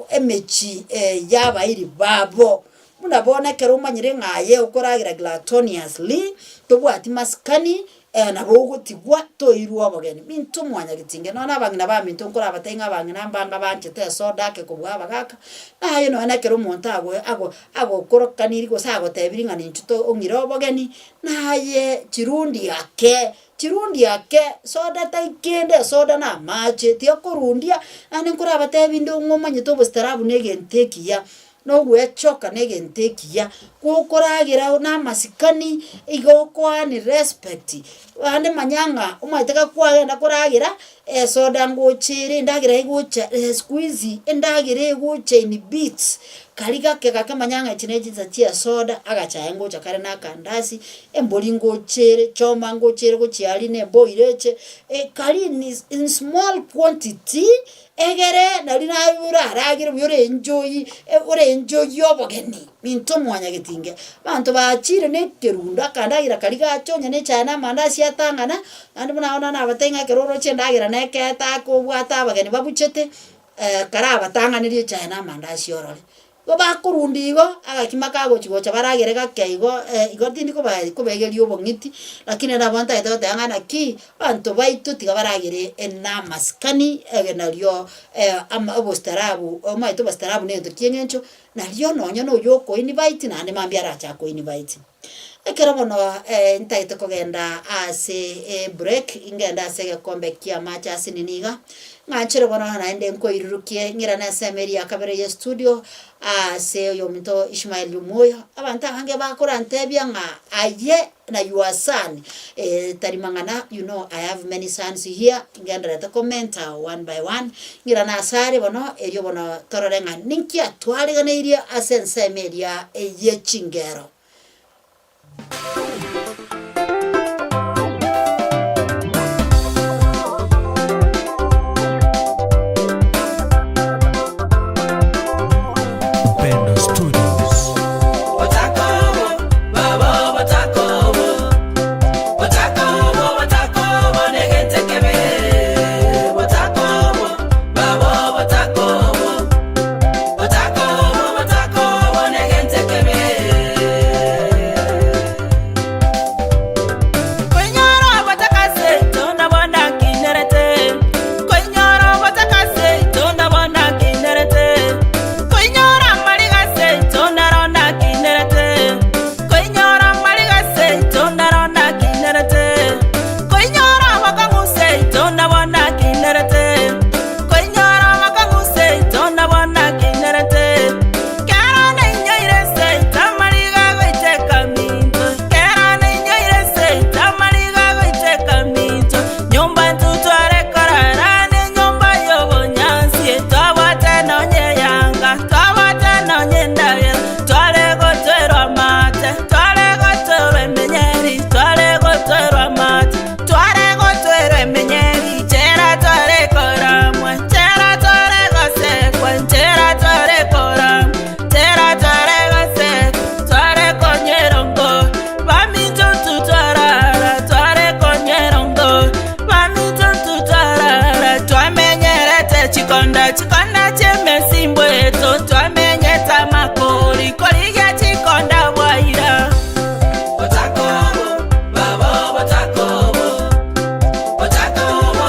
emechi yaba iri babo muna bona kero manyire ngaye ukoragira glutonously tobwati masikani na bogotigwa toirwa abageni minto mwanya gitinge nona abangina ba minto nkora abatenga abangina mbanga banchete soda ke kubwa abagaka nayo no anakero monta ago korokaniri go sago tebiringa ninchuto ongira abageni naye chirundi yake soda taikende soda na mache tio korundia ane nkora abatebindo ngomanyito bostarabu negentekia no gwechoka negentekia gukoragira na masikani igokwa ni respect ande manyanga umaiteka kwagenda koragira soda ngochire ndagira igucha squeeze ndagira igucha in beats kaliga keka manyanga chineji zatia soda agacha ngocha kare na kandasi emboli ngochire choma ngochire gochiali ne boireche kali ni in small quantity egere nalina yura aragira yure enjoy obogeni minto mwanya gitinge bantu bachire ne kerunda kandagira kaliga achonya ne chana mandasi atangana andi munaona na batenga keroro chendagira ne keta ko bwata abageni babuchete karaba tanganirie chana mandasi orore bakurundigo agakimaka gochigocha baragere gakeigo igotindi kubegeria obong'iti lakini na banta etote angana ki bantu baitu tiga baragere na maskani egenario obostarabu omaito bostarabu nento kiengencho nario nonya no yoko invite na ne mambia racha ko invite ekero bono ntaite kogenda ase break ingenda ase kombe kia macha asininiga ngachire bono naende nkoirurukie ngira na semeria kabere ya studio ase yo minto Ishmael Yumoyo abanta hange bakora ntebya nga aye na yuasan tarimangana you know I have many sons here ngenda reta comment one by one ngira na sare bono erio bono tororenga ninkia twariga iria ase semeria ye chingero. Chikona cheme simbo eto twamenyeta makori koriga chikonda waira Watakobo baba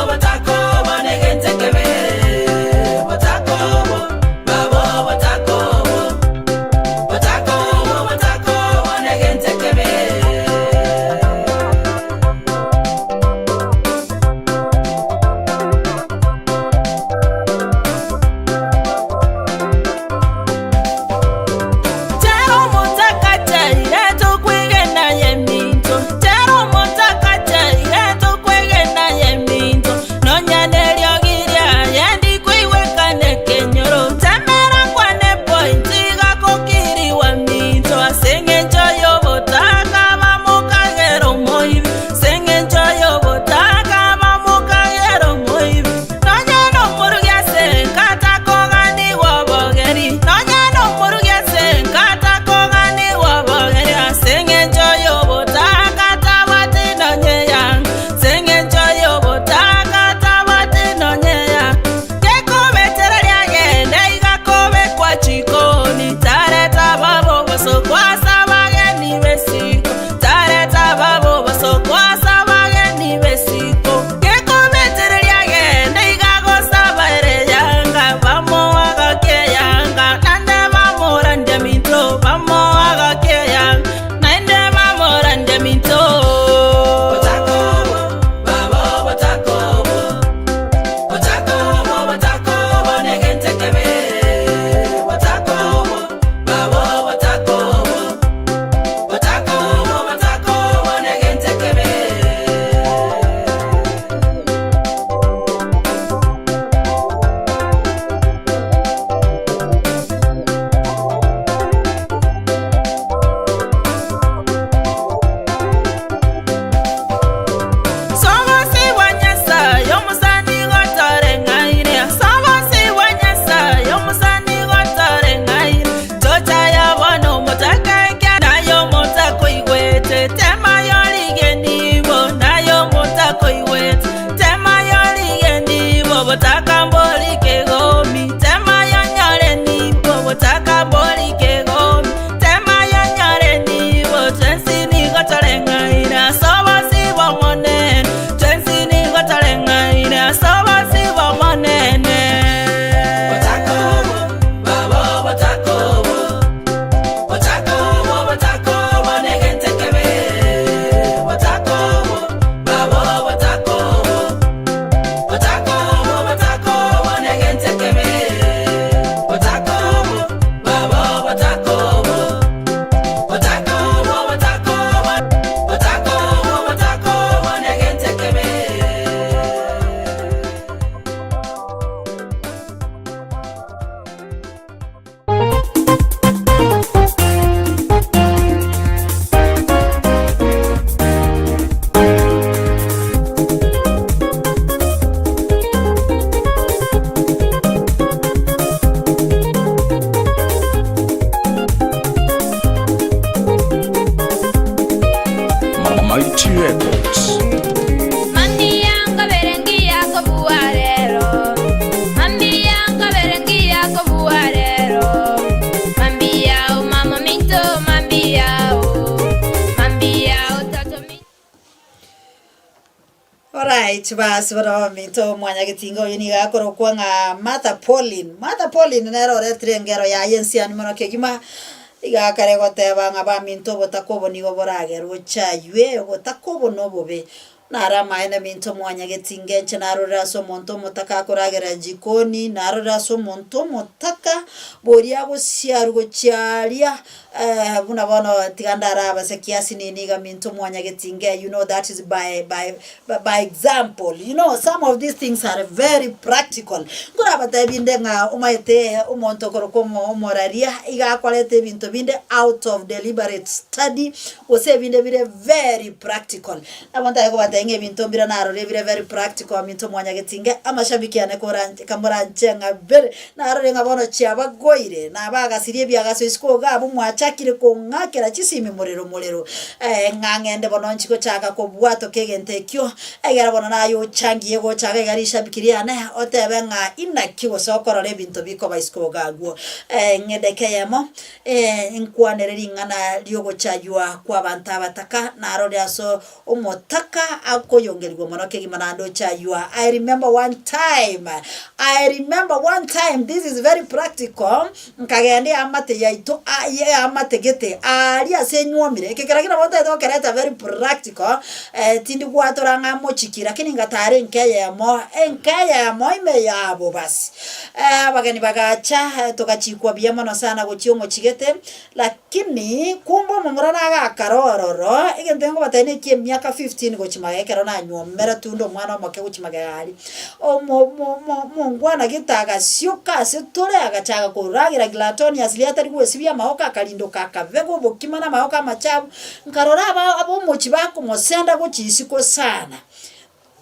watakobo negente kebe Watakobo baba watakobo negente kebe Mighty Records. Mami yangu berengia kubuarero. Mami yangu berengia kubuarero. Mami yao mama minto, mami yao. Mami yao tato minto. Alright, basi baro minto mwanya gitingo yini gakoro kwa nga Martha Pauline nero retre ngero ya yensi ani mono kegima iga kare goteba nga ba minto botakobo nigo boragerwo chaywe botakobo no bobe nara maene minto mwanya gitinge chenarora so monto motaka koragera jikoni narora so monto motaka boria go siaru go charia buna bono tigandara base kiasi nini ga minto mwanya gitinge, you know, that is by example. You know, some of these things are very practical. Ngora bata binde nga umaite umonto korokomo moraria iga kwalete binto binde out of deliberate study ose binde bide very practical. Abanta yako bata nge binto bira naro bire very practical minto mwanya gitinge amashabiki ane koranje kamoranje nga bere naro nga bono chiaba goire na baga sirie bya gaso isko ga bu mwachakire ko ngakera chisimi morero ngangende bono nchiko chaka ko bwato kegente kyo egera bono nayo changiye go chaka gari shabikiria na otebe nga inakiwo sokorore binto biko baisko gagwo ngedekeyemo inkwanereri ngana lyogo chajwa kwa bantu abataka naro lyaso omotaka akoyongerwa monoke gimanando chajwa. I remember one time, this is very practical, nkagende amate yaito amate gete ali asenyomire kekeragira bote to kereta very practical tindi kwatoranga mochikira kini ngatare nkeyemo ime yabo basi bagani bagacha tokachikwa biamono sana gochiongo chigete lakini kumbo mumurana ga karororo igendengo batene kie miaka 15 gochimagekero na nyomera tundo mwana omoke gochimagali mungwana gitaga sioka setore agachaga kuragira glatoni asiliatari gwesibia maoka kalindo kakavego bokimana maoka machabu nkarora abo mochi bako mosenda gochisiko sana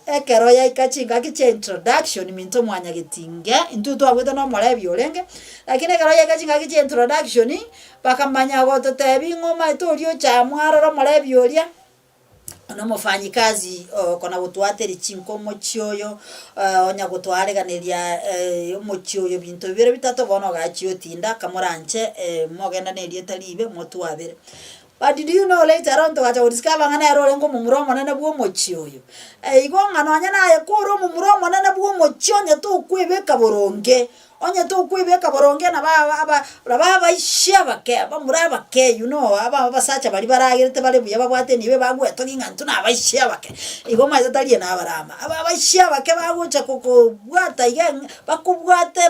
ekero ya ikachinga kiche introduction minto mwanya gitinge intuto abweta no morebi olenge lakini ekero ya ikachinga kiche introduction bakamanya goto tebi ngoma itorio cha mwaroro morebi oria no mufanyikazi kona gutwateri chinko mochioyo onya gutwareganeria mochioyo bintu bire bitato bono gachio tinda kamoranche mogenda nerie talibe motwabere. But did you know later on to discover ngana ero ngo mumuromo nana bwo mochioyo igo ngano anya naye kuro mumuromo nana bwo mochionye to kwibeka boronge onye to kwibeka boronge na baba ishabake bamurabake, you know, aba sacha bali baragirete bali buya babwate nibe bagweto ngingantu na abishabake igo maze taliye na barama aba ishabake bagucha koko bwata igen bakubwate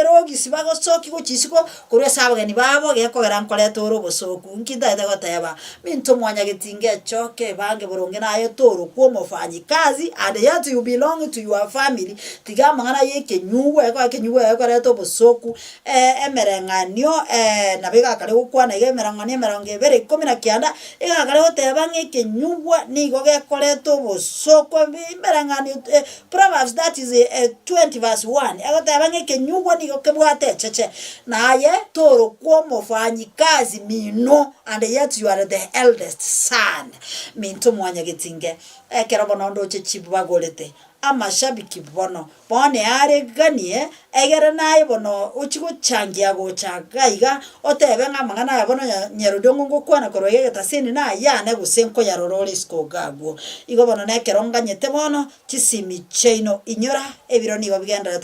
erogisi bagosoki guchisiko kure sabagani babo gekogera nkoreto robosoku nkida goteba minto mwanya gitinge choke bange boronge nayo toro kwa mufanyikazi and yet you belong to your family tigama ngana yeke nyuwe kwa reto bosoku emerenganyo nabega kare gukwana igemerangani emerange bere 19 igakare goteba ngeke nyuwa nigo gekoreto bosoku emerangani Proverbs that is 20 verse 1 agoteba ngeke nyuwa nigo kebwate cheche naye toro kwa mufanyikazi mino and yet you are the eldest son minto mwanya gitinge ekero bono ndo chichibu bagolete amashabiki bono bone areganie egere naye bono uchigo changia gochagaiga otebe ngamangana yabono nyerudongo ngokwana koroye getasini na yana gusenko yarorore skogagwo igo bono nekero nganyete bono chisimi cheino inyora ebiro nigo bigenda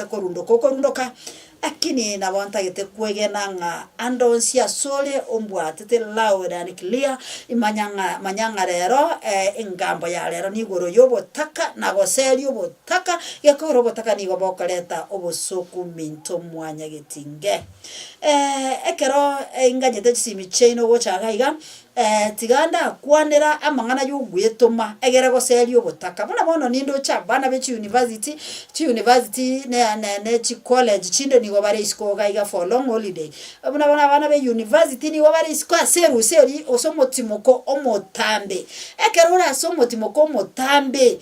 kokorundoka lakini nabonta gete kwegena nga andonsia sole ombwatete loud and clear manyanga rero engambo ya rero nigoro yobotaka nagoseli yobotaka yakoro botaka nigo bokoreta obosoku minto mwanya gitinge ekero inganyete chisimi cheino gochagaiga tiganda kwanera amangana yugwetoma egera goseli obotaka bono nindo cha bana be university ne chi college chinde ni gobare isko gaiga for long holiday bana be university ni gobare isko seri osomotimoko omotambe ekerora somotimoko omotambe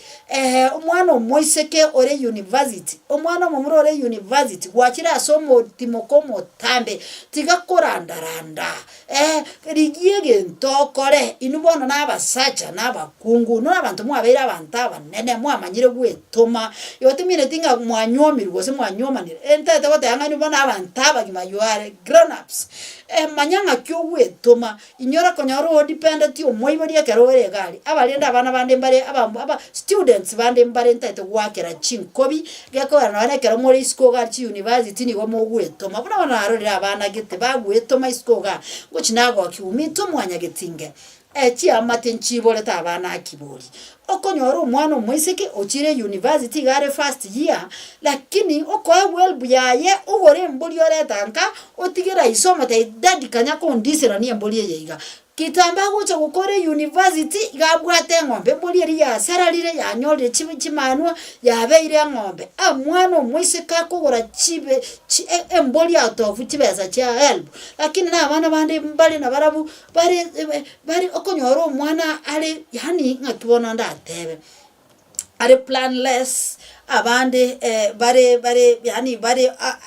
omwana omoiseke ore university omwana omumuro ore university gwachira somotimoko omotambe tiga korandaranda rigiege tokore inubono nabasacha nabakungu no abantu mwabeira abantu abanene mwamanyire gwetoma yotimire tinga mwanyomirwe gose mwanyomanire entete gote yangani bona abantu abagima you are grown ups manyanga kyo gwetoma inyora konyoro dependent omwoiboria kerore gari abalenda abana bande mbare aba students bande mbare entete gwakera chinkobi geko na kero muri school ga university ni gomo gwetoma bona bana arorira abana gite bagwetoma iskoga gochinago kiumito mwanya getinge chi amate nchibole tabana akiboli okonyoro umwana omwisiki ochire university gare first year lakini okoe welbu yaye ugore mboli oretanka otigera isoma ta dadi kanya kondisera ni mboli yeiga kitamba gucha gukore university gabwate ngombe mboli eri ya sararire ya nyore chimanwa yabeire ngombe mwana omwisika kugora chibe mboli atofu chibeza cha help lakini na abana bande mbali na barabu bari okonyoro umwana ali yani ngakibona ndatebe are planless abande bare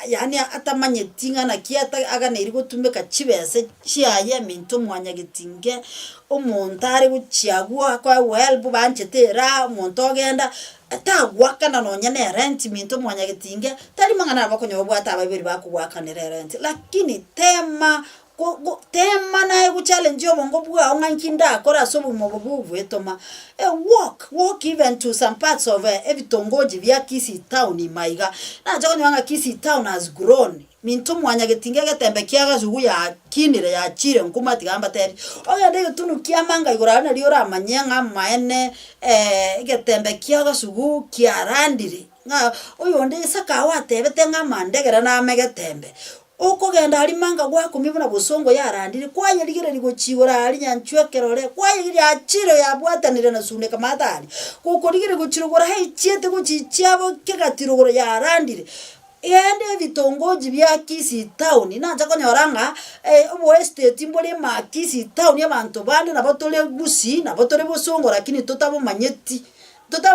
yani atamanye tinga na kiata agana iri gutumeka chibese chiaye minto mwanya gitinge omontare guchiagwa kwa welbu banchetera monto genda atagwaka na nonyane rent minto mwanya gitinge tari mangana bakonyo bwata babiri bakugwaka ne rent lakini tema tema na egu challenge obongo bwa ongankinda akora sobu mobubu etoma walk even to some parts of ebitongoji bya Kisii town maiga na jago nyanga Kisii town has grown minto mwanya getingege tembe kiaga zugu ya kinire ya chire nkuma tigamba teri oya ndege tunu kiamanga igorana liora manyanga maene getembe kiaga zugu kiarandire nga oyo ndege saka watebe tenga mandegera na megetembe okogenda ali manga gwa kumibuna busongo yarandire kwaye ligere ligochigora ali nyanchwekerore kwaye giri achiro yabwatanire na sune kamatali kuko ligere gochirogora hai chiete gochichabo kegatirogoro yarandire ende bitongoji bya Kisii town nanja konyoranga obo estate mbole ma Kisii town y'abantu bande nabatole busi nabatole busongo lakini totabo manyeti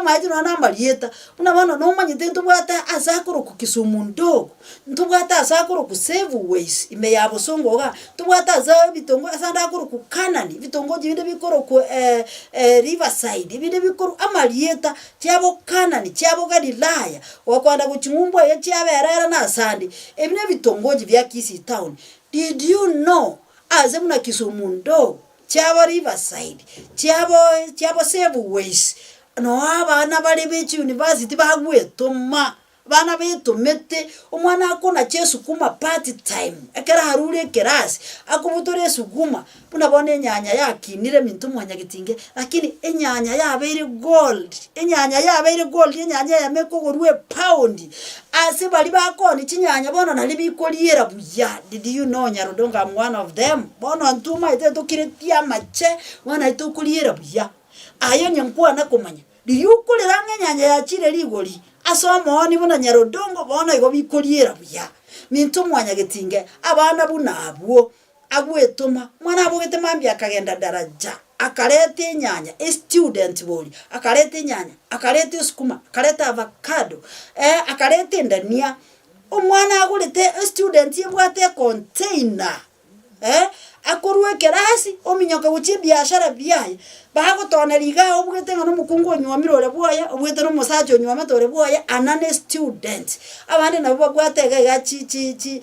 maji no namba lieta unabona no manyete ntubwata asakuru ku Kisumu ndogo ntubwata asakuru ku save ways ime yabo songoga ntubwata za bitongo asanda kuru ku Kanani bitongoji binde bikoro ku Riverside binde bikoro amalieta cyabo Kanani cyabo Galilaya wakwanda guchimumbwa ye cyaberera na sandi ebine bitongoji bya Kisii town did you know azemuna Kisumu ndogo cyabo Riverside cyabo save ways no abana bari bechi university bagwetoma bana betomete umwana akona chesu kuma party time ekera harure kerasi akubutore suguma punabone nyanya yakinire mintu mwanya gitinge lakini enyanya yabeire gold enyanya yamekogorwe pound ase bali bakoni chinyanya bono nalibikoliera buya did you know Nyarodonga I'm one of them bono ntuma ite tokiretia mache wana itokoliera buya ayo nyankwa nakomanya liyukuliranga nyanya ya chire ligoli asoma oni bona Nyarodongo bona igo bikoliera buya mintu mwanya gitinge abana bunabwo agwetoma mwana abogete mambya akagenda daraja akarete nyanya student boli akarete nyanya akarete sukuma akarete avocado akarete ndania omwana agurite student yebwate container akorwe kerasi ominyoka guchi biashara biyaye bagotona liga obwete ngano mukungu onyomirore bwoya obwete no musaje onyomatore bwoya anane student abandi nabo bagwate gachi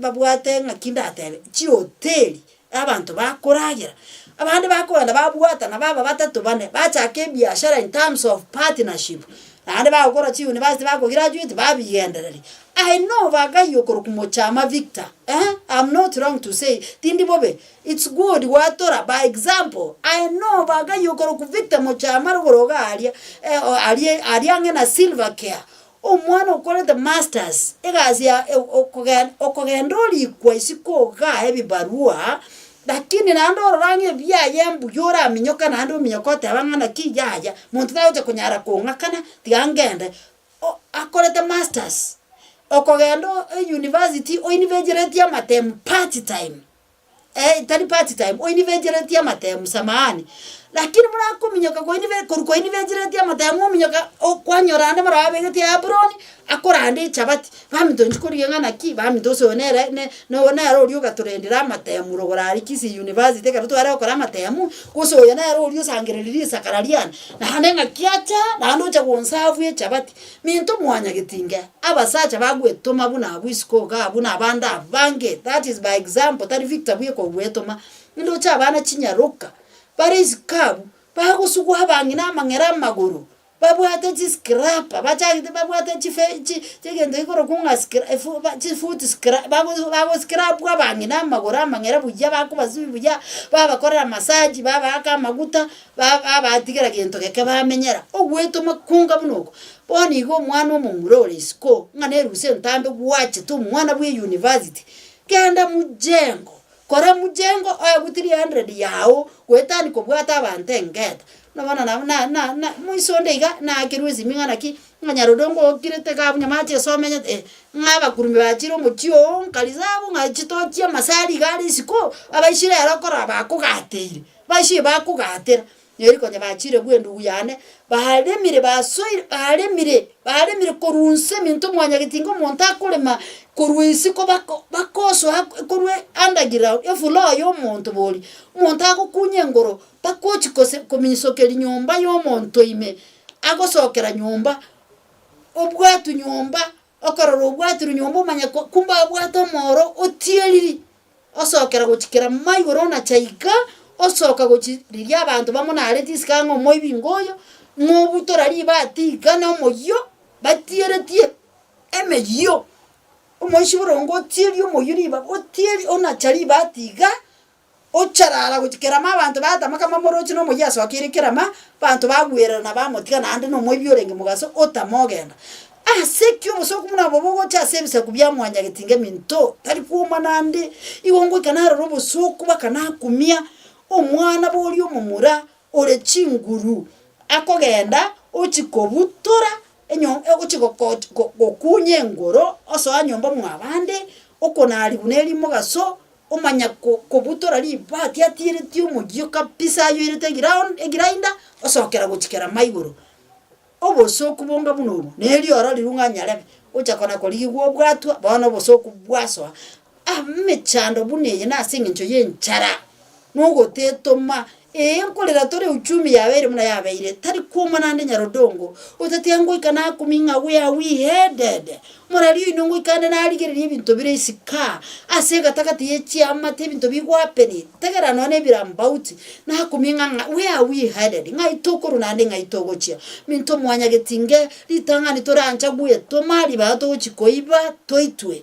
babwate ngakinda atebe chi hotel abantu bakoragira abandi bakwenda babwata na baba batatu bane bachake biashara in terms of partnership ande bagokora chi university bagograduate babigendereri I know vaga yokoro kumochama Victor I'm not wrong to say tindi bobe it's good watora by example I know vaga yokoro ku Victor mochama rugoroga aria ngena silver care omwana okore the masters egazi ya okogendoli kwa isiko ga ebibarua lakini nando range bya yembu yora minyoka nando minyokote abangana kijaya muntu tawote kunyara konga kana tigangende akore the masters okogendo university o university ya matem party time tari party time oinivejireti amatemu samahani lakini murakuminyoka ko inivejireti amatemu ominyoka okwanyorande marabegeti abroni akorande chabati bamitonji kuriyengana ki bamitoso onere no onero rio gaturendira amatemu rogorari kisi university karuto ara okora amatemu kuso onero rio sangereri sakararian na hanenga kiacha na ando cha gonsavu ye chabati minto mwanya gitinge abasacha bagwetoma buna abwisiko ga buna banda bange that is by example that Victor bwe ko gwetoma ndo cha bana chinyaruka Paris kabu bagusugu habangi namangera maguru babwate scrap bachagite babwate chigendo ikoro kunga scrap food scrap bago scrap kwabangi namaguru amangera bujya bakubazi bujya babakorera massage babaka maguta babatigera gento keke bamenyera ogweto makunga bunoko boni go mwana omumurore isko ngane ruse ntambe gwache tu mwana bwe university kenda mujengo kora mujengo oya gutiri 100 yao wetani ko bwata abante ngeta nabana na muisonde iga na kirwezi mingana ki nganyarodongo okirete ka bunyamache somenya ngaba kurumbe bachiro mukio nkalizabu ngachitokia masari gali siko abaishire arakora bakugateire bashi bakugatera yeriko nyabachire bwendu uyane bahalemire basoire bahalemire korunse minto mwanya gitingo monta kolema korwisi ko bakoso korwe underground efulo yo monto boli monta ko kunyengoro bakochi kose kominisokeri nyomba yo monto ime agosokera nyomba obwatu nyomba okororo obwatu nyomba manya kumba obwatu moro otieliri osokera gochikera maigoro na chaika osoka gochiriria abantu bamona aretiska ngo moibingoyo ngobutora ribatika no moyo batieretie emeyo omoishiborongo tieri omoyuriba otieri ona chari batiga ocharara gochikera abantu batamaka mamorochi no moya sokirekera bantu bagwera na bamotika nande no moibiorenge mugaso otamogenda asekyo musoko muna bobogo cha service kubya mwanya gitinge minto tari kuma nande iwongo kanaro robo soko bakana kumia omwana boli omumura ole chinguru akogenda ochikobutora enyo gokunye ngoro oso anyomba mwabande okonali buneli mugaso omanya kobutora libati atire tio mugyo kapisa yoirete ground osokera gochikera maiguru oboso kubonga bunobo neli ora lirunganya lebe ochakona koligwo bwatwa bana boso kubwaso mechando buneye na singincho yenchara nugo tetoma nkolera tore uchumi yabeire muna yabeire tari kuma nande nyarodongo utatiango ikana kuminga we headed morari inongo ikanda naligerera ibintu biresika asega takati yechi amate ibintu bigwapeni tegera none birambauti na kuminga we headed ngai tokoro nande ngai togochia minto mwanya getinge litangani toranja guye tomali bato chikoiba toitwe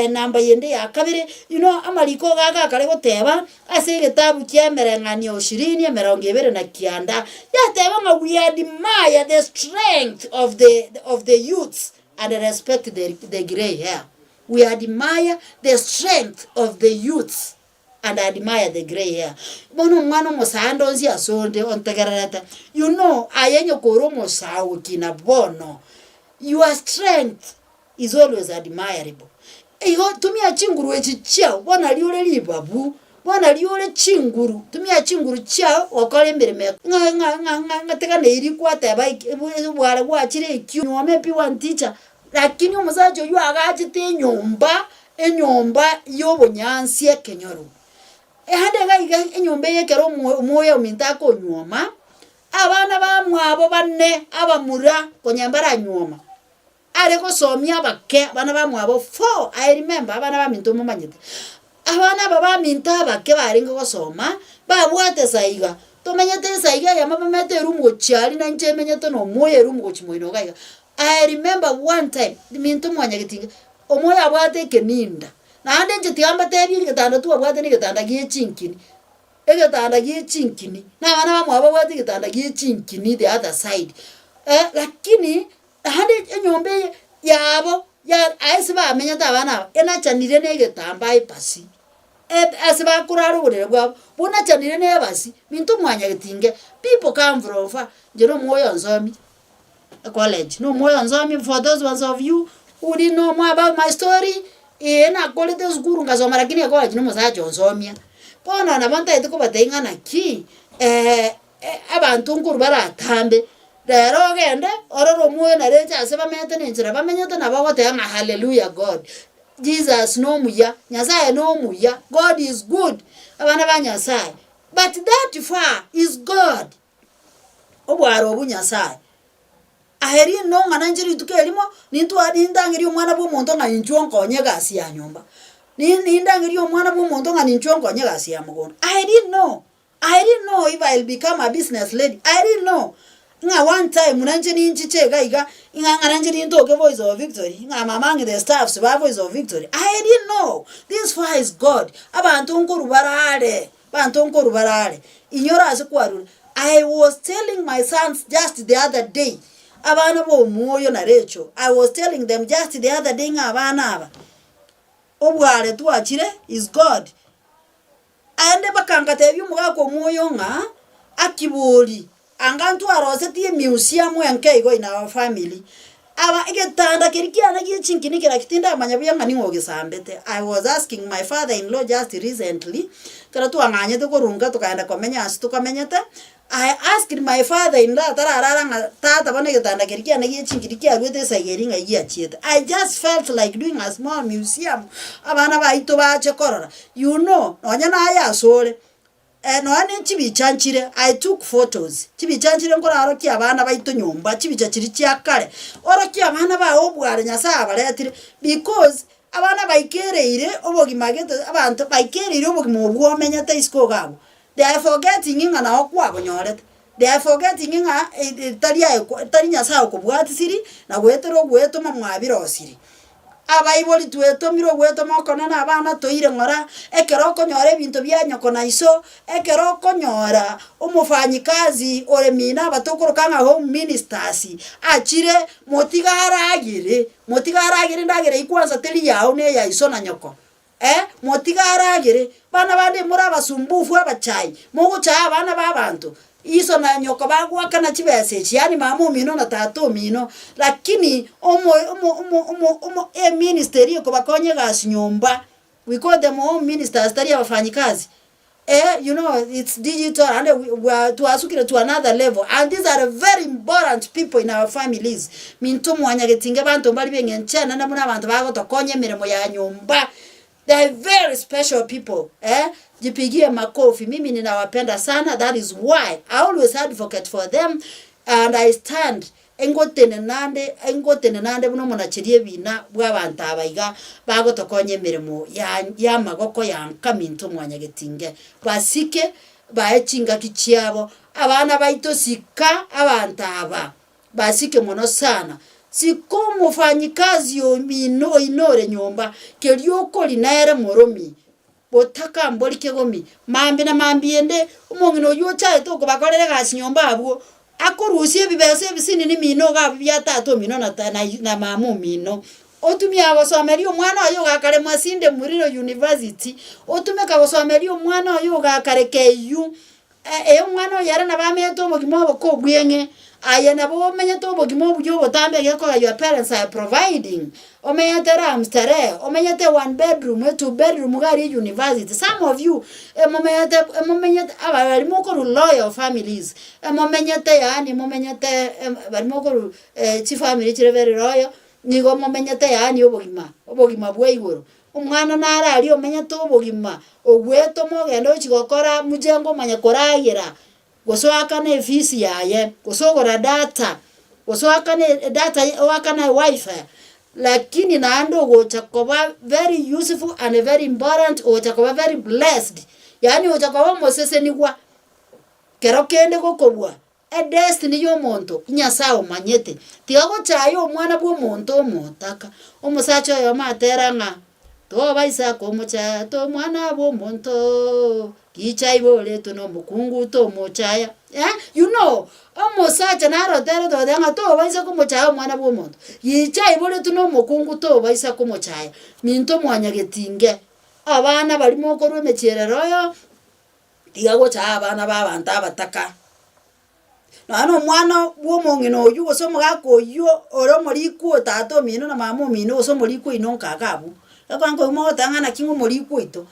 namba yende ya kabere amaliko gaga kale goteba asege tabu kyemerengania 20 na kianda yateba nga we admire the strength of the youths and respect the gray hair. We admire the strength of the youths and admire the gray hair. Bono mwana mosando nzi asonde ontegererete. Ayenyo koro mosawo kina bono. Your strength is always admirable. Tumia chinguru echichao bona liole libabu. Bwana liole chinguru tumia chinguru chao wakole mbere nga teka neiri kwata bike bwara gwachire ikyu nyome pi one teacher lakini umuzajo yu agachite enyomba yobonyansie kenyoro hande ga enyomba yekero moyo minta ko nyoma abana bamwabo banne abamura konyambara nyoma ale ko somya bake bana bamwabo 4 I remember abana baminto mumanyite abana baba minta bake baringa gosoma babwate saiga tomenyete saiga ya mabamete rumu chali na nje menyete no moye rumu gochimoino gaiga I remember one time minto mwanya gitinga omoya abwate keninda na ande nje tiamba tebi gitanda tu abwate ni gitanda gie chinkini na bana bamwe abwate gitanda gie chinkini the other side lakini hande enyombe yabo ya aisiba amenya tabana enachanire negetamba ipasi asiba kuraro gure gwa bona chanire ne basi mintu mwanya gitinge people come from far jero moyo nzomi college no moyo nzomi for those ones of you who didn't know more about my story na college school ngazoma lakini college no musacho nzomia bono na banta ite kubatengana ki abantu nkuru baratambe rero gende ororo muyo na recha ase bamete ninjira bamenyete na bagote nga hallelujah God Jesus no muya Nyasaye no muya God is good abana ba Nyasaye but that far is God obwaro obu Nyasaye aheri no ngana njiri tukelimo nintu adindangiri omwana bw'omuntu nga ninchwo nkonye gasi ya nyumba nindangiri omwana bw'omuntu nga ninchwo nkonye gasi ya mugondo I didn't know if I'll become a business lady. I didn't know. Nga one time munanje ninchiche gaiga nga ngaranje nintoke Voice of Victory nga mamangi the staffs ba Voice of Victory. I didn't know. This far is God. Abantu nkuru barale. Inyora asikwaru. I was telling my sons just the other day. Abana bo moyo na recho. I was telling them just the other day nga abana aba. Obwale tuachire is God. Ande bakangate byumugako moyo nga akiboli angantu arose tie museum enkeigo in our family aba igetanda kirikiana gichinkini kira kitinda manyabuya ngani ngogesambete. I was asking my father-in-law just recently kara tu anganye to korunga tukaenda komenya astu kamenyete. I asked my father-in-law tararanga tata bane getanda kirikiana gichinkini kia rwete sageringa giachiete. I just felt like doing a small museum abana baito bache korora you know onya na aya sore no ane chibichanchire. I took photos chibichanchire nkora aroki abana baito nyumba chibichachiri chiakare oroki abana ba obware Nyasaye baretire because abana baikereire obogimagete abantu baikereire obogimo obwomenyete isiko gabo. They are forgetting inga na okwa gonyorete. They are forgetting inga tari Nyasaye okubwati siri na gwetero gweto mamwabiro siri. Abayiboli tueto miro gweto mokona na abana toire ngora ekero konyore bintu bya nyoko na iso ekero konyora umufanyikazi ore mina batokoro kanga home ministers achire motigaragire ndagire ikwanza teri yawo ne ya iso na nyoko motigaragire bana bande muri abasumbufu abachai mugucha abana babantu iso na nyoko bagwaka na chibese yani mamu mino na tato mino lakini ministeri ko bakonye gas nyumba we call them home ministers tari abafanyikazi you know it's digital and we are to asukire to another level and these are very important people in our families mintu mwanyagetinge bantu mbali bengenchana na muna abantu bagotokonye mirimo ya nyumba. They are very special people. Jipigie makofi. Mimi ninawapenda sana. That is why I always advocate for them. And I stand. Engotene nande buno munachirie bina bw'abantu abaiga bagotokonye mirimo ya magoko ya nkamintu mwanyagetinge. Basike baechinga kichiabo. Abana baito sika abantu aba. Basike mono sana. Siko mufanyikazi yo mino inore nyomba kerioko linere moromi botaka mboli kegomi mambi na mambiende umongino yo chae to ko bakorere gasi nyomba abo akorusie bibese bisini ni mino ga bya tato mino na mamu mino otumia abasomeri omwana oyo gakare Masinde Muriro University otumeka abasomeri omwana oyo gakare KU omwana yara na bameto mogimo boko bwenge ayana bo menyeto bogimo bujyo botambe geko your parents are providing omenyete ramstere omenyete 1 bedroom 2 bedroom gari university. Some of you momenyete abali moko loyal families momenyete yani momenyete bali moko chi family chire very royal nigo momenyete yani obogima bweigoro umwana nara ali omenyete obogima ogweto mogendo chigokora mujengo manyakoragira gosoaka na efisi yaye gosogora data wakana wifi lakini naando gochakoba very useful and very important gochakoba very blessed yani gochakoba mosese niwa kero kende gokobwa a destiny yo monto Nyasaye manyete tiago chayo omwana bwo monto omotaka omusacho yo materanga to baisa komocha to mwana bwo monto kichaibole to no mukungu to mochaya you know omusacha naro tere to danga to baisa komochaya mwana bwo monto yichaibole to no mukungu to baisa komochaya minto mwanyagetinge abana bali moko rwemecherero yo tiago cha abana babantu abataka no mwana bwo mongino oyu osomo gako yo oro moriku tato mino na mamu mino osomo liku inonka gabu akwango mo tanga na kingo moriku ito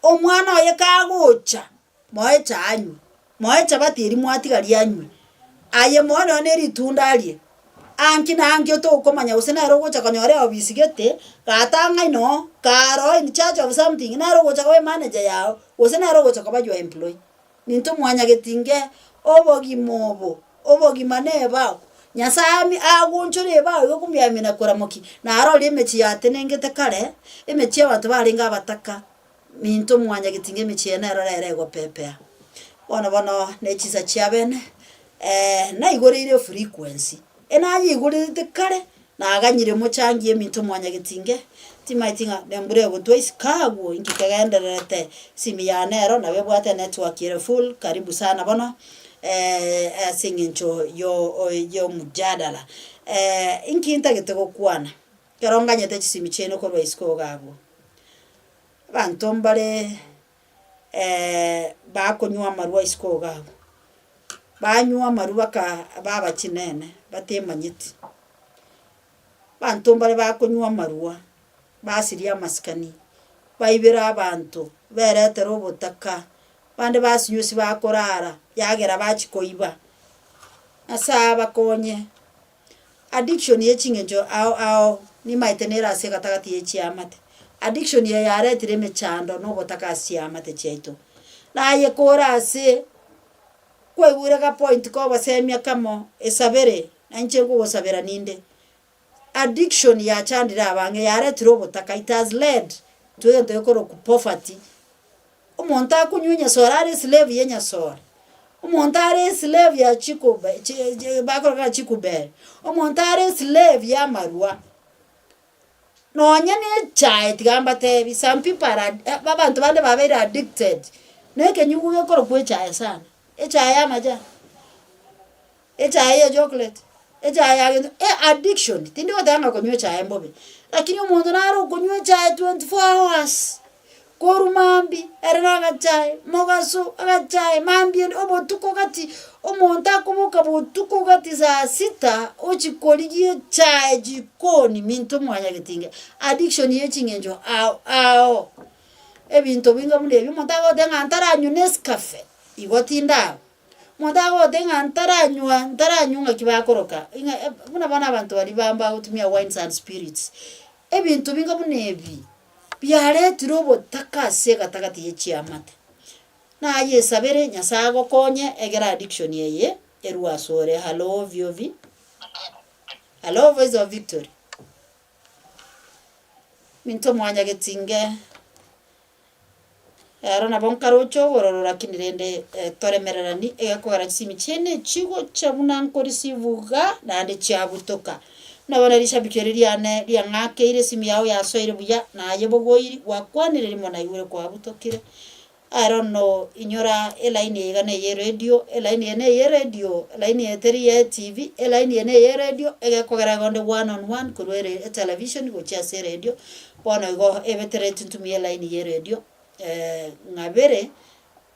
omwana oye kagocha moecha anywe moecha batiri mwatigari anywe aye mwana ne ritunda alie anki na anki otokomanya gose nero gocha konyore obisigete gatanga ino karo in charge of something nero gocha kobe manager yao gose nero gocha koba your employee ninto mwanya getinge obogi maneba nyasami agunchore ba yo kumbya mina koramoki na aro limechi yate nengete kare emechi abantu baringa bataka ninto mwanya getinge mechi na ero rere go pepe bono nechisa chiabene na igorire frequency enayi igorire kare na aganyire mochangie minto mwanya getinge timaitinga nembure gutwais kago ingikagenderete simi ya nero na webwate network ire full karibu sana bono singincho yo mujadala inkinta gitego kwana keronganyete chisimi cheno ko rwaisko gago bantombare bakonywa marwa isko gago banywa marubaka baba chinene batemanyiti bantombare bakonywa marwa basiria maskani baibira abantu beretero butaka bande basinyusi bakorara yagera bachikoiba asaba konye addiction yechingejo ao ni maitenera se gatagati yechiamate addiction ye yare tireme chando no botaka siamate cheito na ye kora se kwegure ga point ko basemia kamo esabere nanche go sabera ninde addiction ya chandira abange yare tiro botaka it has led to ento ko poverty umuntu akunyunya sorare slave yenya sora umuntu are slave ya chikube bakora chikube umuntu are slave ya marwa nonya ne chai tigamba tebi some people are babantu bande babere addicted neke nyuguge koro kwe chai sana chai ya maja chai ya chocolate chai ya addiction tindi watanga kunywa chai mbobe lakini umuntu naro kunywa chai 24 hours korumambi eranga chai mogaso agachai mambi obotuko gati omonta kubuka botuko gati za 6 ochikoligie chai jikoni minto mwanya getinga addiction yechingenjo ao ebinto binga mule bimonta go denga antaranyu Nescafe igotinda monta go denga antaranywa kibakoroka muna bana abantu bali bamba utumia wines and spirits ebinto binga munebi biare turobo takase gatagati yechiamate na yesabere nyasago konye egera addiction yeye eruasore hello viovi hello voice of victory minto mwanya getinge arona bonkarocho wororora kinirende toremererani egakora simi chene chigo chabuna nkori sivuga nande chabutoka nabona rishabikeriane riangake ire simi yao ya soire buya na yebogoiri wakwanire limo na iwe kwa butokire I don't know inyora elaini yegane ye radio elaini ye radio elaini ye teri TV elaini ye radio egakogera gonde one on one kurwere television gocha se radio bona go ebetere tuntumie elaini ye radio ngabere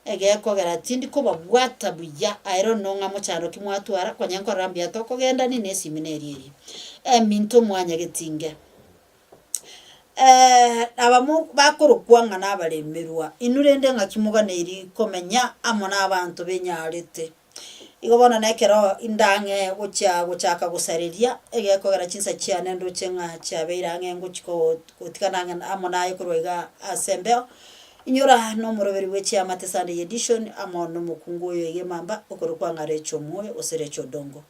egakogera tindi ko babwata buya I don't know ngamocharo kimwatwara kwanyanko rambia toko genda ni nesimineri minto mwanya getinge abamu bakoro kwanga nabalemerwa inurende ngakimuga neri komenya amona abantu benyarete igobona nekero indange gochaka gusariria egekogera chinsa chiane ndo chenga chabeirange ngochiko gotikananga amona yikorwega asembeo inyora no muroberi wechi amate Sunday edition amono mukunguyo yegemamba okoro kwanga recho moyo oserecho dongo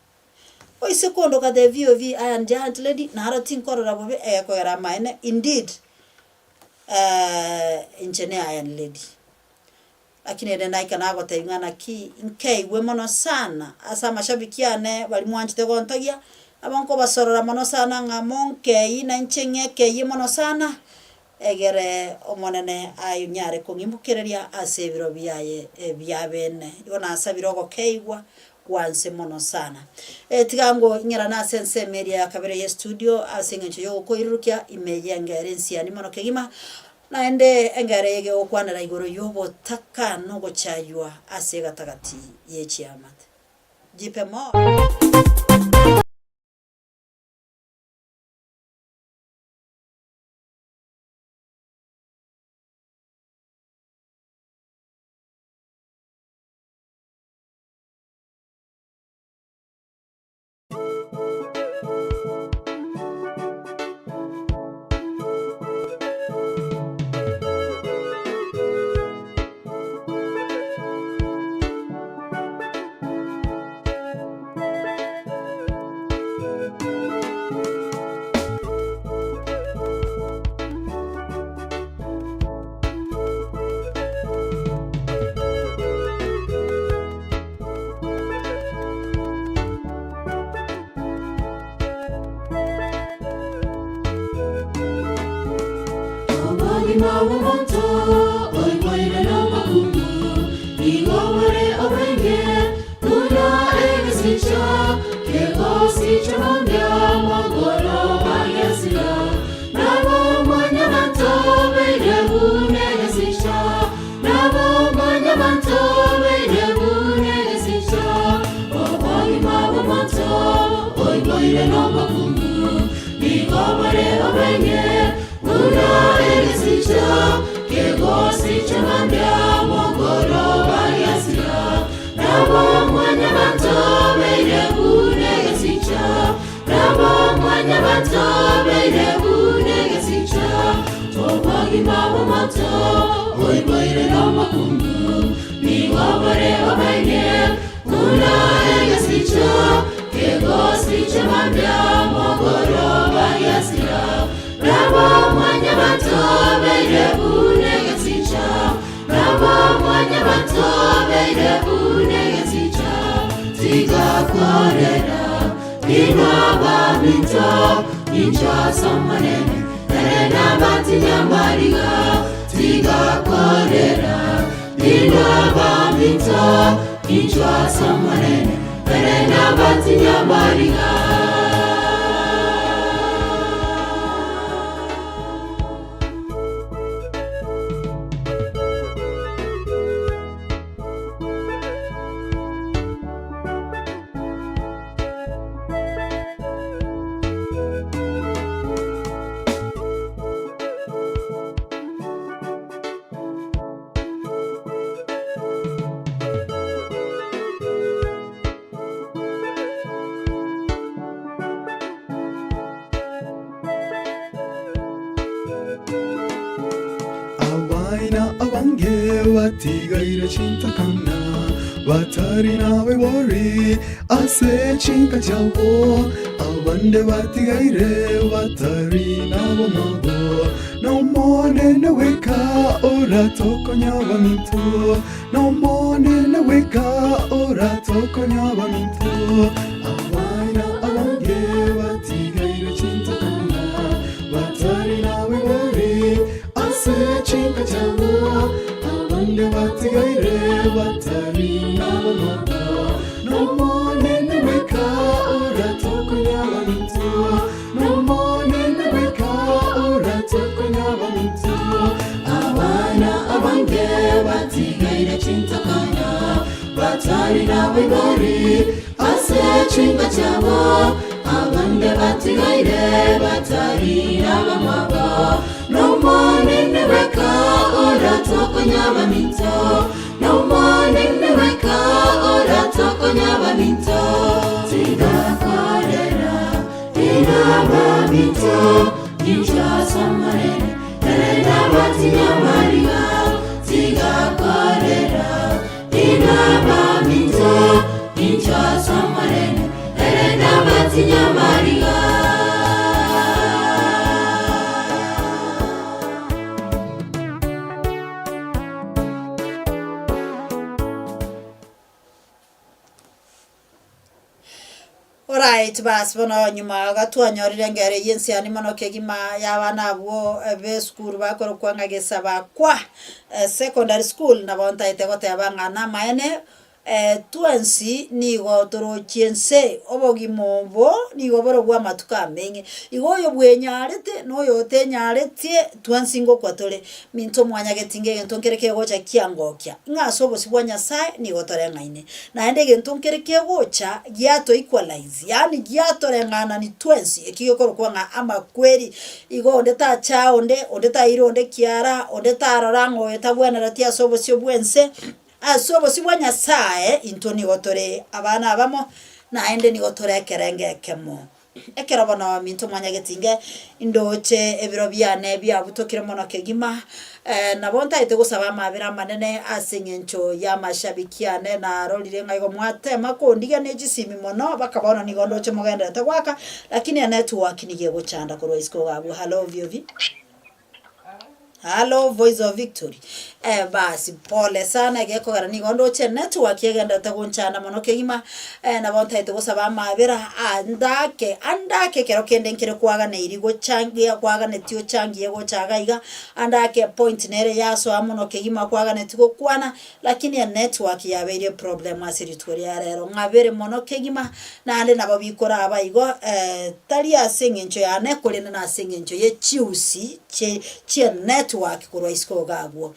oise kondo ka the VOV and giant lady na haratin korora bobe ekogera maine indeed engineer iron lady lakini ende naika nago taingana ki nkei we mono sana asa mashabikiane bali mwanchite gontagia abanko basorora mono sana ngamonke ina nchenge ke mono sana egere omonene ayunyare kongimbukereria asebiro biaye byabene ona asabirogo keigwa wanse mono sana tigango ngera na sense media ya kabere ye studio asingencho yo koirukia imeje ngarensia ni mono kegima naende engare yege okwana igoro yobo taka no gochaywa asega tagati yechiamate jipe mo obogima bw'omuntu oigwaire n'amakungu nigo buri obwenge buna egisicha kegosicha mondya mogoro bayasira nabo mwanya bantu beire bune egisicha nabo mwanya bantu beire bune egisicha obogima bw'omuntu oigwaire n'amakungu nigo buri obwenge buna egisicha kegosicha mondya mogoro bayasira nabo mwanya bantu beire bune egisicha nabo mwanya bantu beire bune egisicha obogima bw'omuntu oigwaire n'amakungu nigo buri obwenge buna egisicha kegosicha mondya mogoro bayasira nabo mwanya bantu beire bune egisicha nabo mwanya bantu beire bune egisicha tigakorera inaba minto incha samanene erena batinyamariga tigakorera inaba minto incha samanene erena batinyamariga. Awaina awange watigaire chintakana watari nawe wori ase chinka chawo awande watigaire watari nawo mago no mone na weka ora tokonyawa minto no mone na weka ora tokonyawa minto awaina awange watigaire chintakana watari nawe wori chinka chawo abande watigaire watari nabo moto no mone na weka ora tokonyawa minto no mone na weka ora tokonyawa minto abana abange watigaire chintakana watari nawe gori ase chinka chawo abande watigaire watari nabo moto no mone na weka ora tokonyawa minto no mone na weka ora tokonyawa minto tigakorera inaba minto incha samanene erena batinyamariga tigakorera inaba minto incha samanene erena batinyamariga. Alright, bas bono nyuma gatwanyorire ngere yensi ani mono kegima y'abana abo be school bakoro kwanga gesaba kwa secondary school na bonta itegote abangana maene tuansi nigo toro chiense obogimombo nigo boro gwa matuka mengi igo yo bwenyarete no yo tenyaretie tuansi ngo kwatore minto mwanya getinge ntonkereke gocha kiangokya ngaso sibwanya sai nigo tore ngaine na ende gentonkereke gocha giato equalize yani giato rengana ni tuansi ekiyo koro kwanga ama kweri igo ndeta cha onde ta iro onde kiara onde ta rarango etabwana ratia sobo sio bwense asobo sibwanya sae intoni gotore abana abamo na ende ni gotore kerenge kemo ekera bana minto mwanya getinge indoche ebiro byane byabutokire mono kegima na bonta ite gusaba mabira manene asingencho ya mashabikiane na rolire ngaigo mwate makondiga nejisimi mono bakabona ni gondoche mugenda tagwaka lakini network nigiye guchanda kurwa isko gabo. Hello vyovi Hello, Voice of Victory. Basi pole sana geko garani gondo che network yegenda tagunchana mono kegima na bonta ito gusaba mabira andake kero kende nkire kwaga ne irigo changia kwaga ne tio changia go chaga iga andake point nere yaso amono kegima kwaga ne tiko kwana lakini ya network ya very problem asiri turia rero ngabere mono kegima na ande nabo bikora abaigo tali asengencho ya ne kolena na asengencho ye chiusi che network kurwa isko gagwo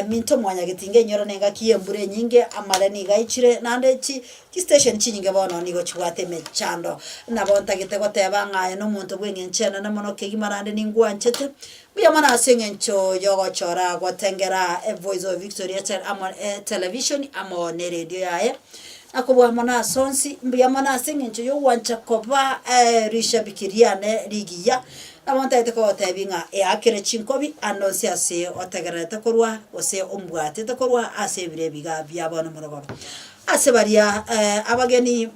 minto mwanya gitinge nyoro nenga kiembure nyinge amale ni gaichire nande chi station chinyinge bono nigo chwate mechando na bonta gitego teba ngaye no muntu bwengenchena na mono kegima nande ningwa nchete buya mana asengencho yogo chora gotengera Voice of Victory television amo ne radio yae akobwa mana sonsi buya mana asengencho yo wancha koba rishabikiriane ligiya amonta eteko tebinga akere chinkobi anonsi ase otegerete korwa ose ombwate tekorwa ase birebiga byabona murogoro ase baria abageni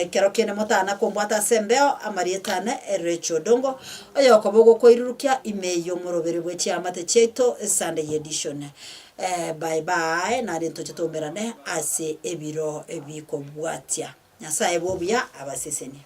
kerokene motana kombwata sembeo amarietane Rachel Odongo oyo kobogo koirurukia imeyo murobere bwechi amate cheto Sunday edition bye bye na rento chetomerane ase ebiro ebiko bwatia nyasaye bobya abaseseni